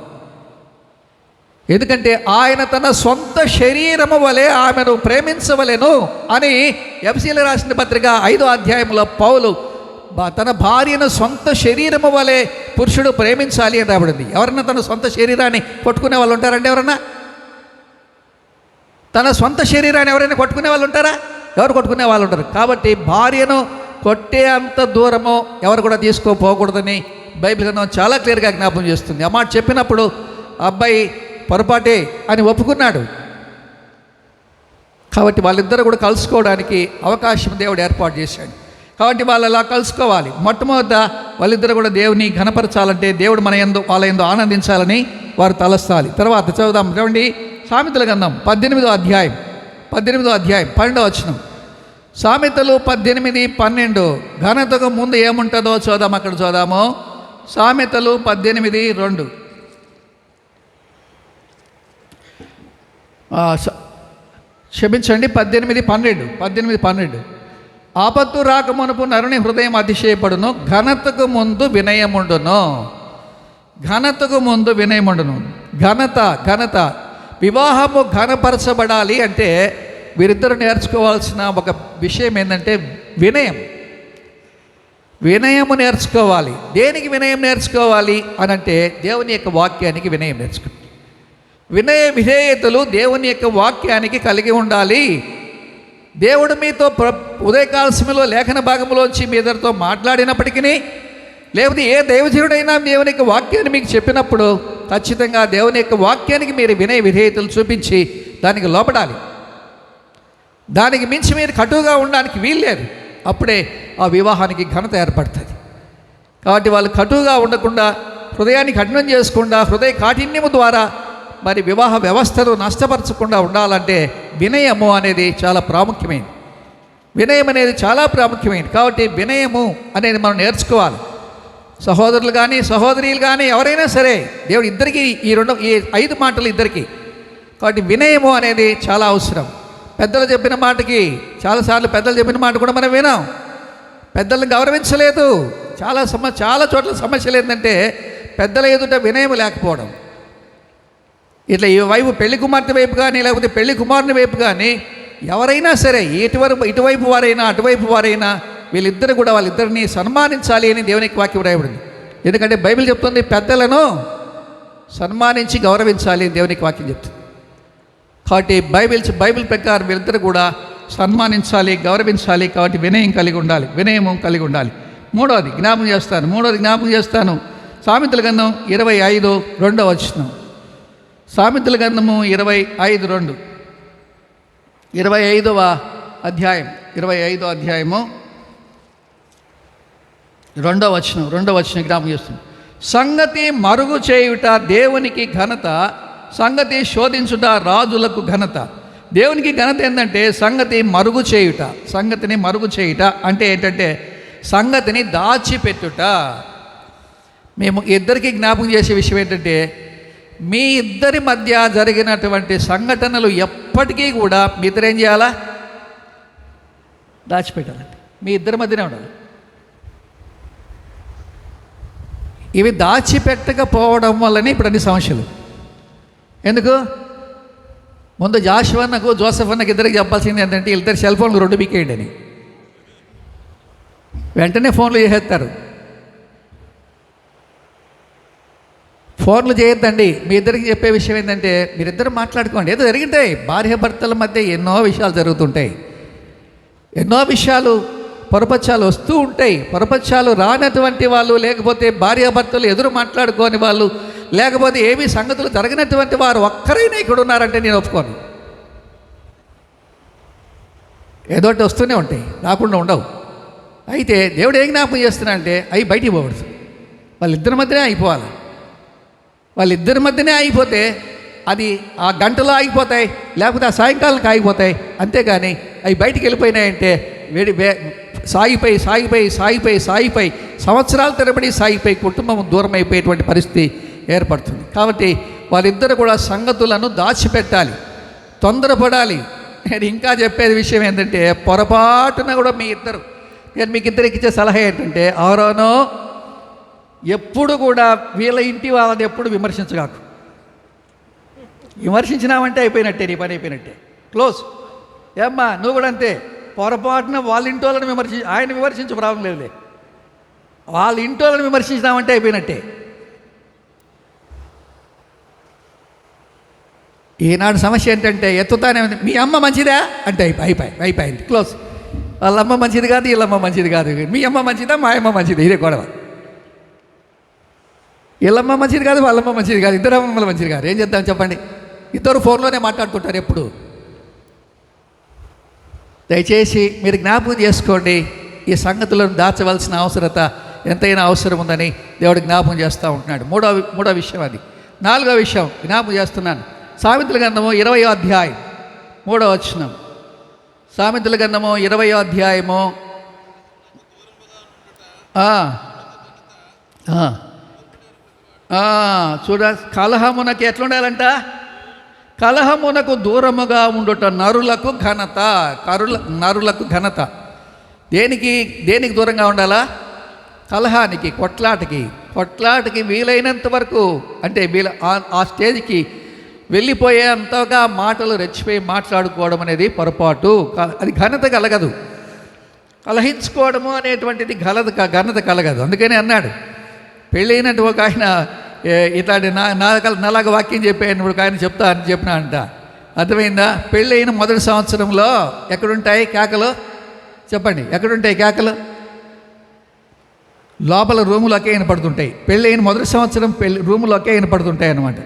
ఎందుకంటే ఆయన తన సొంత శరీరము వలె ఆమెను ప్రేమించవలెను అని ఎఫెసీయులకు రాసిన పత్రిక 5వ అధ్యాయంలో పౌలు తన భార్యను సొంత శరీరము వలె పురుషుడు ప్రేమించాలి అని రాబడింది. ఎవరన్నా తన సొంత శరీరాన్ని కొట్టుకునే వాళ్ళు ఉంటారండి? ఎవరన్నా తన సొంత శరీరాన్ని ఎవరైనా కొట్టుకునే వాళ్ళు ఉంటారా? ఎవరు కొట్టుకునే వాళ్ళు ఉంటారు. కాబట్టి భార్యను కొట్టే అంత దూరము ఎవరు కూడా తీసుకోపోకూడదని బైబిల్ గ్రంథం చాలా క్లియర్గా జ్ఞాపకం చేస్తుంది. ఆ మాట చెప్పినప్పుడు అబ్బాయి పొరపాటే అని ఒప్పుకున్నాడు. కాబట్టి వాళ్ళిద్దరూ కూడా కలుసుకోవడానికి అవకాశం దేవుడు ఏర్పాటు చేశాడు. కాబట్టి వాళ్ళు అలా కలుసుకోవాలి. మొట్టమొదట వాళ్ళిద్దరు కూడా దేవుని ఘనపరచాలంటే దేవుడు వాళ్ళ యందు ఆనందించాలని వారు తలస్తాలి. తర్వాత చదువుదాం చూడండి, సామెతల గ్రంథం 18వ అధ్యాయం 12వ వచనం. సామెతలు 18:12 ఘనతకు ముందు ఏముంటుందో చూద్దాం. అక్కడ చూద్దాము. సామెతలు 18:2. క్షమించండి, 18:12. ఆపత్తు రాకమునుపు నరుని హృదయం అతిశయపడును, ఘనతకు ముందు వినయముండును. ఘనత వివాహము ఘనపరచబడాలి అంటే వీరిద్దరు నేర్చుకోవాల్సిన ఒక విషయం ఏంటంటే వినయము నేర్చుకోవాలి. దేనికి వినయం నేర్చుకోవాలి అని అంటే దేవుని యొక్క వాక్యానికి వినయం నేర్చుకోవాలి. వినయ విధేయతలు దేవుని యొక్క వాక్యానికి కలిగి ఉండాలి. దేవుడు మీతో ఉదయకాల సమయంలో లేఖన భాగంలోంచి మీ ఇద్దరితో మాట్లాడినప్పటికీ, లేకపోతే ఏ దైవజనుడైనా దేవుని యొక్క వాక్యాన్ని మీకు చెప్పినప్పుడు ఖచ్చితంగా దేవుని యొక్క వాక్యానికి మీరు వినయ విధేయతలు చూపించి దానికి లోపడాలి. దానికి మించి మీరు కటువుగా ఉండడానికి వీల్లేదు. అప్పుడే ఆ వివాహానికి ఘనత ఏర్పడుతుంది. కాబట్టి వాళ్ళు కటువుగా ఉండకుండా, హృదయాన్ని కఠినం చేసుకుండా, హృదయ కాఠిన్యము ద్వారా మరి వివాహ వ్యవస్థను నష్టపరచకుండా ఉండాలంటే వినయము అనేది చాలా ప్రాముఖ్యమైనది. కాబట్టి వినయము అనేది మనం నేర్చుకోవాలి. సహోదరులు కానీ సహోదరీలు కానీ ఎవరైనా సరే, దేవుడు ఇద్దరికీ ఈ 5 మాటలు ఇద్దరికీ. కాబట్టి వినయము అనేది చాలా అవసరం. పెద్దలు చెప్పిన మాటకి చాలాసార్లు పెద్దలు చెప్పిన మాట కూడా మనం వినాం. పెద్దలను గౌరవించలేదు. చాలా చోట్ల సమస్యలు ఏంటంటే పెద్దల ఎదుట వినయం లేకపోవడం. ఇట్లా ఈ వైపు పెళ్లి కుమార్తె వైపు కానీ, లేకపోతే పెళ్లి కుమారుని వైపు కానీ ఎవరైనా సరే, ఇటువైపు వారైనా అటువైపు వారైనా వీళ్ళిద్దరు కూడా వాళ్ళిద్దరిని సన్మానించాలి అని దేవునికి వాక్యం రాయబడింది. ఎందుకంటే బైబిల్ చెప్తుంది పెద్దలను సన్మానించి గౌరవించాలి అని దేవునికి వాక్యం చెప్తుంది. కాబట్టి బైబిల్ ప్రకారం వీళ్ళిద్దరు కూడా సన్మానించాలి, గౌరవించాలి. కాబట్టి వినయము కలిగి ఉండాలి. మూడవది జ్ఞాపకం చేస్తాను. సామెతల గ్రంథం 25:2 వచనం. సామెతల గ్రంథము 25:2. 25వ అధ్యాయము 2వ వచనం జ్ఞాపకం చేస్తుంది. సంగతి మరుగు చేయుట దేవునికి ఘనత, సంగతి శోధించుట రాజులకు ఘనత. దేవునికి ఘనత ఏంటంటే సంగతిని మరుగు చేయుట అంటే ఏంటంటే సంగతిని దాచిపెట్టుట. మేము ఇద్దరికి జ్ఞాపకం చేసే విషయం ఏంటంటే, మీ ఇద్దరి మధ్య జరిగినటువంటి సంఘటనలు ఎప్పటికీ కూడా మీ ఇద్దరు ఏం చేయాలా? దాచిపెట్టాలండి. మీ ఇద్దరి మధ్యనే ఉండాలి. ఇవి దాచిపెట్టకపోవడం వల్లనే ఇప్పుడు అన్ని సమస్యలు. ఎందుకు? ముందు జాషువన్నకు జోసెఫ్ అన్నకు ఇద్దరికి చెప్పాల్సింది ఏంటంటే ఇద్దరు సెల్ ఫోన్లు 2 బీకేయండి అని. వెంటనే ఫోన్లు చేసేస్తారు. ఫోన్లు చేయొద్దండి. మీ ఇద్దరికి చెప్పే విషయం ఏంటంటే, మీరిద్దరు మాట్లాడుకోండి. ఏదో జరిగింటాయి, భార్య భర్తల మధ్య ఎన్నో విషయాలు జరుగుతుంటాయి, ఎన్నో విషయాలు పొరపచ్చాలు వస్తూ ఉంటాయి. పొరపచ్చాలు రానటువంటి వాళ్ళు, లేకపోతే భార్యాభర్తలు ఎదురు మాట్లాడుకోని వాళ్ళు, లేకపోతే ఏమీ సంగతులు జరగనటువంటి వారు ఒక్కరైనా ఇక్కడ ఉన్నారంటే నేను ఒప్పుకోను. ఏదోటి వస్తూనే ఉంటాయి, రాకుండా ఉండవు. అయితే దేవుడు ఏం జ్ఞాపకం చేస్తున్నా అంటే, అవి బయటికి పోకూడదు, వాళ్ళిద్దరి మధ్యనే అయిపోవాలి. వాళ్ళిద్దరి మధ్యనే అయిపోతే అది ఆ గంటలో ఆగిపోతాయి, లేకపోతే ఆ సాయంకాలానికి ఆగిపోతాయి. అంతేగాని అవి బయటికి వెళ్ళిపోయినాయంటే సాగిపోయి సాగిపోయి సాగిపోయి సాగిపోయి సంవత్సరాల తరబడి సాగిపోయి కుటుంబం దూరం అయిపోయేటువంటి పరిస్థితి ఏర్పడుతుంది. కాబట్టి వాళ్ళిద్దరు కూడా సంగతులను దాచిపెట్టాలి, తొందరపడాలి. నేను ఇంకా చెప్పేది విషయం ఏంటంటే, పొరపాటున కూడా నేను మీకు ఇద్దరికి ఇచ్చే సలహా ఏంటంటే, ఆరోనో ఎప్పుడు కూడా వీళ్ళ ఇంటి వాళ్ళని ఎప్పుడు విమర్శించగాకు. విమర్శించినామంటే అయిపోయినట్టే, నీ పని అయిపోయినట్టే, క్లోజ్. ఏమ్మా నువ్వు కూడా అంతే, పొరపాటున వాళ్ళ ఇంటి వాళ్ళని ఆయన విమర్శించు, ప్రాబ్లం లేదులే. వాళ్ళ ఇంటి వాళ్ళని విమర్శించినామంటే అయిపోయినట్టే. ఈనాడు సమస్య ఏంటంటే, ఎత్తుతానే ఉంది, మీ అమ్మ మంచిదా అంటే అయిపోయింది, క్లోజ్. వాళ్ళమ్మ మంచిది కాదు, వీళ్ళమ్మ మంచిది కాదు, మీ అమ్మ మంచిదా, మా అమ్మ మంచిది, ఇదే గొడవ. వీళ్ళమ్మ మంచిది కాదు, వాళ్ళమ్మ మంచిది కాదు, ఇద్దరు అమ్మమ్మలు మంచిది కాదు. ఏం చేద్దాం చెప్పండి? ఇద్దరు ఫోన్లోనే మాట్లాడుకుంటారు ఎప్పుడు. దయచేసి మీరు జ్ఞాపకం చేసుకోండి, ఈ సంగతులను దాచవలసిన అవసరత ఎంతైనా అవసరం ఉందని దేవుడు జ్ఞాపకం చేస్తూ ఉంటున్నాడు. మూడో విషయం అది. 4వ విషయం జ్ఞాపకం చేస్తున్నాను. సామెతల గ్రంథము 20వ అధ్యాయం 3వ వచనం. సామెతల గ్రంథము 20వ అధ్యాయము చూడ, కలహమునకు ఎట్లుండాలంట? కలహమునకు దూరముగా ఉండుట నరులకు ఘనత. నరులకు ఘనత. దేనికి దూరంగా ఉండాలా? కలహానికి, కొట్లాటకి వీలైనంత వరకు, అంటే ఆ స్టేజ్కి వెళ్ళిపోయేంతగా మాటలు రెచ్చిపోయి మాట్లాడుకోవడం అనేది పొరపాటు. అది ఘనత కలగదు. కలహించుకోవడము అనేటువంటిది ఘనత కలగదు. అందుకనే అన్నాడు, పెళ్ళైనట్టు ఒక ఆయన ఇట్లాంటి నాలాగా వాక్యం చెప్పాను ఒక ఆయన చెప్తా అని చెప్పినా అంట. అర్థమైందా? పెళ్ళైన మొదటి సంవత్సరంలో ఎక్కడుంటాయి కేకలు? చెప్పండి, ఎక్కడుంటాయి కేకలు? లోపల రూములోకే వినపడుతుంటాయి. పెళ్ళైన మొదటి సంవత్సరం రూములోకే వినపడుతుంటాయి అన్నమాట.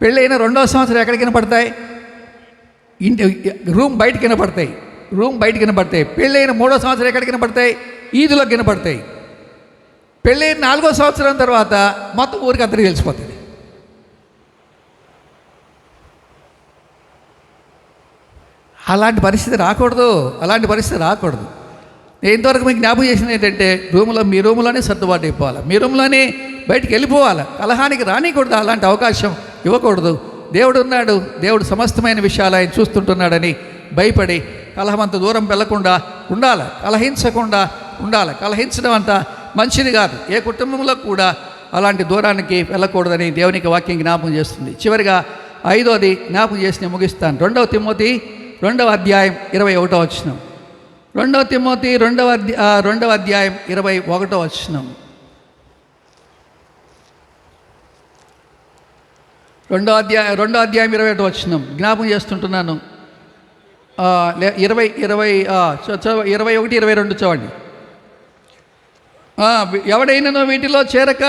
పెళ్ళైన 2వ సంవత్సరం ఎక్కడికి వినపడతాయి? రూమ్ బయటికి వినపడతాయి. పెళ్ళైన 3వ సంవత్సరం ఎక్కడికి వినపడతాయి? ఈదులోకి వినపడతాయి. పెళ్ళైన 4వ సంవత్సరం తర్వాత మొత్తం ఊరికి అందరికీ తెలిసిపోతుంది. అలాంటి పరిస్థితి రాకూడదు. నేను ఇంతవరకు మీకు జ్ఞాపకం చేసింది ఏంటంటే, మీ రూములోనే సర్దుబాటు అయిపోవాలి, మీ రూములోనే బయటికి వెళ్ళిపోవాలి. కలహానికి రానికూడదు, అలాంటి అవకాశం ఇవ్వకూడదు. దేవుడు ఉన్నాడు, దేవుడు సమస్తమైన విషయాలు ఆయన చూస్తుంటున్నాడని భయపడి కలహమంత దూరం వెళ్లకుండా ఉండాలి, కలహించకుండా ఉండాలి. కలహించడం అంత మంచిది కాదు. ఏ కుటుంబంలో కూడా అలాంటి దూరానికి వెళ్ళకూడదని దేవునికి వాక్యం జ్ఞాపకం చేస్తుంది. చివరిగా 5వది జ్ఞాపకం చేసి నేను ముగిస్తాను. 2వ తిమోతి 2వ అధ్యాయం 21వ వచనం. 2వ తిమోతి 2వ అధ్యాయం 21వ వచనం. 2వ అధ్యాయం 21వ వచనం జ్ఞాపకం చేస్తుంటున్నాను. 21, 22 చూడండి. ఎవడైనానో వీటిలో చేరక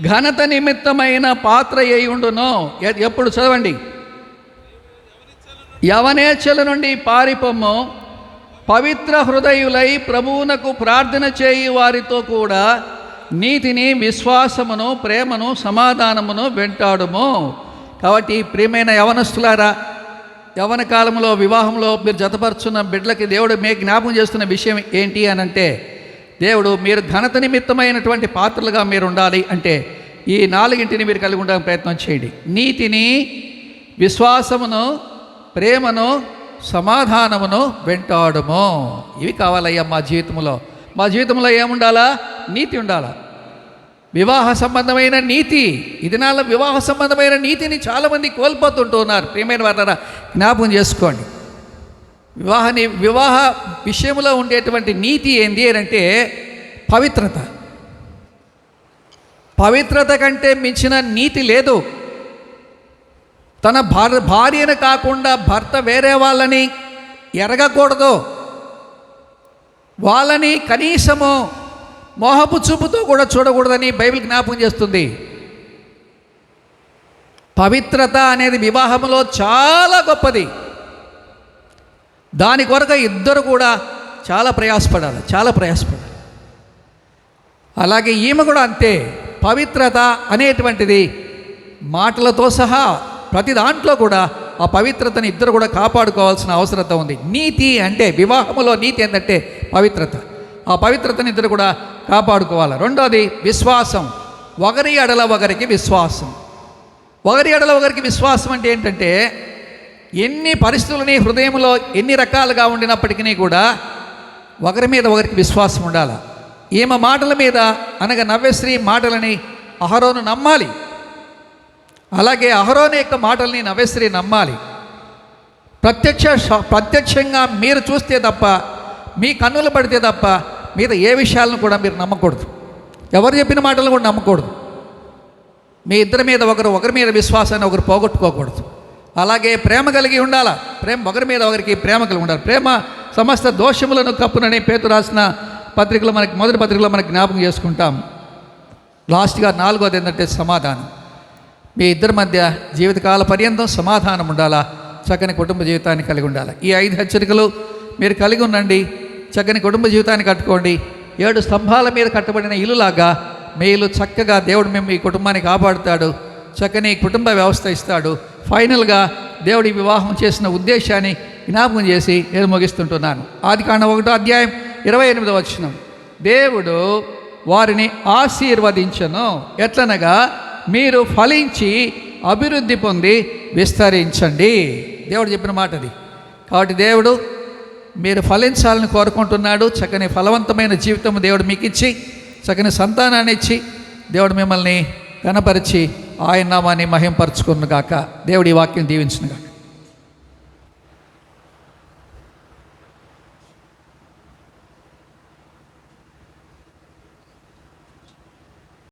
ఘనత నిమిత్తమైన పాత్ర అయి ఉండును. ఎప్పుడు చదవండి. యవనేచ్ఛల నుండి పారిపోము, పవిత్ర హృదయులై ప్రభువునకు ప్రార్థన చేయి వారితో కూడా నీతిని, విశ్వాసమును, ప్రేమను, సమాధానమును వెంటాడుము. కాబట్టి ప్రియమైన యవనస్తులారా, యవన కాలంలో వివాహంలో మీరు జతపరుచున్న బిడ్డలకి దేవుడు మీకు జ్ఞాపకం చేస్తున్న విషయం ఏంటి అని అంటే, దేవుడు మీరు ఘనత నిమిత్తమైనటువంటి పాత్రలుగా మీరు ఉండాలి అంటే ఈ 4 మీరు కలిగి ఉండడానికి ప్రయత్నం చేయండి. నీతిని, విశ్వాసమును, ప్రేమను, సమాధానమును వెంటాడుము. ఇవి కావాలయ్యా మా జీవితంలో. మా జీవితంలో ఏముండాలా? నీతి ఉండాలా, వివాహ సంబంధమైన నీతి, ఇది నాలో వివాహ సంబంధమైన నీతిని చాలామంది కోల్పోతుంటూ ఉన్నారు. ప్రియమైన వారా, జ్ఞాపకం చేసుకోండి. వివాహ విషయంలో ఉండేటువంటి నీతి ఏంటి అంటే పవిత్రత. పవిత్రత కంటే మించిన నీతి లేదు. తన భార్యను కాకుండా భర్త వేరే వాళ్ళని ఎరగకూడదు. వాళ్ళని కనీసము మోహపు చూపుతో కూడా చూడకూడదని బైబిల్ జ్ఞాపకం చేస్తుంది. పవిత్రత అనేది వివాహంలో చాలా గొప్పది. దాని కొరకు ఇద్దరు కూడా చాలా ప్రయాసపడాలి. అలాగే ఈమె కూడా అంతే. పవిత్రత అనేటువంటిది మాటలతో సహా ప్రతి దాంట్లో కూడా ఆ పవిత్రతని ఇద్దరు కూడా కాపాడుకోవాల్సిన అవసరత ఉంది. నీతి అంటే వివాహంలో నీతి ఏంటంటే పవిత్రత. ఆ పవిత్రతని ఇద్దరు కూడా కాపాడుకోవాలి. రెండోది విశ్వాసం. ఒకరి ఎడల ఒకరికి విశ్వాసం. ఒకరికి విశ్వాసం అంటే ఏంటంటే ఎన్ని పరిస్థితులని హృదయంలో ఎన్ని రకాలుగా ఉండినప్పటికీ కూడా ఒకరి మీద ఒకరికి విశ్వాసం ఉండాలి. ఈమె మాటల మీద అనగా నవ్యశ్రీ మాటలని అహరోను నమ్మాలి. అలాగే అహరోను యొక్క మాటల్ని నవ్యశ్రీ నమ్మాలి. ప్రత్యక్షంగా మీరు చూస్తే తప్ప, మీ కన్నులు పడితే తప్ప మీద ఏ విషయాలను కూడా మీరు నమ్మకూడదు. ఎవరు చెప్పిన మాటలను కూడా నమ్మకూడదు. మీ ఇద్దరి మీద ఒకరి మీద విశ్వాసాన్ని ఒకరు పోగొట్టుకోకూడదు. అలాగే ప్రేమ కలిగి ఉండాలా. ఒకరి మీద ఒకరికి ప్రేమ కలిగి ఉండాలి. ప్రేమ సమస్త దోషములను కప్పునని పేతురు రాసిన పత్రికలో మొదటి పత్రికలో మనకి జ్ఞాపకం చేసుకుంటాం. లాస్ట్గా 4వది ఏంటంటే సమాధానం. మీ ఇద్దరి మధ్య జీవితకాల పర్యంతం సమాధానం ఉండాలా. చక్కని కుటుంబ జీవితాన్ని కలిగి ఉండాలి. ఈ 5 హెచ్చరికలు మీరు కలిగి ఉండండి. చక్కని కుటుంబ జీవితాన్ని కట్టుకోండి. 7 స్తంభాల మీద కట్టబడిన ఇల్లులాగా మీరు చక్కగా దేవుడు మేము ఈ కుటుంబాన్ని కాపాడుతాడు. చక్కని కుటుంబ వ్యవస్థ ఇస్తాడు. ఫైనల్గా దేవుడి వివాహం చేసిన ఉద్దేశాన్ని జ్ఞాపకం చేసి నేను ముగిస్తుంటున్నాను. ఆదికాండం 1వ అధ్యాయం 28వ వచనం. దేవుడు వారిని ఆశీర్వదించను. ఎట్లనగా మీరు ఫలించి అభివృద్ధి పొంది విస్తరించండి. దేవుడు చెప్పిన మాట అది. కాబట్టి దేవుడు మీరు ఫలించాలని కోరుకుంటున్నాడు. చక్కని ఫలవంతమైన జీవితం దేవుడు మీకు ఇచ్చి, చక్కని సంతానాన్ని ఇచ్చి, దేవుడు మిమ్మల్ని ఘనపరిచి ఆయన నామాన్ని మహింపరచుకును గాక. దేవుడి వాక్యం దీవించును గాక.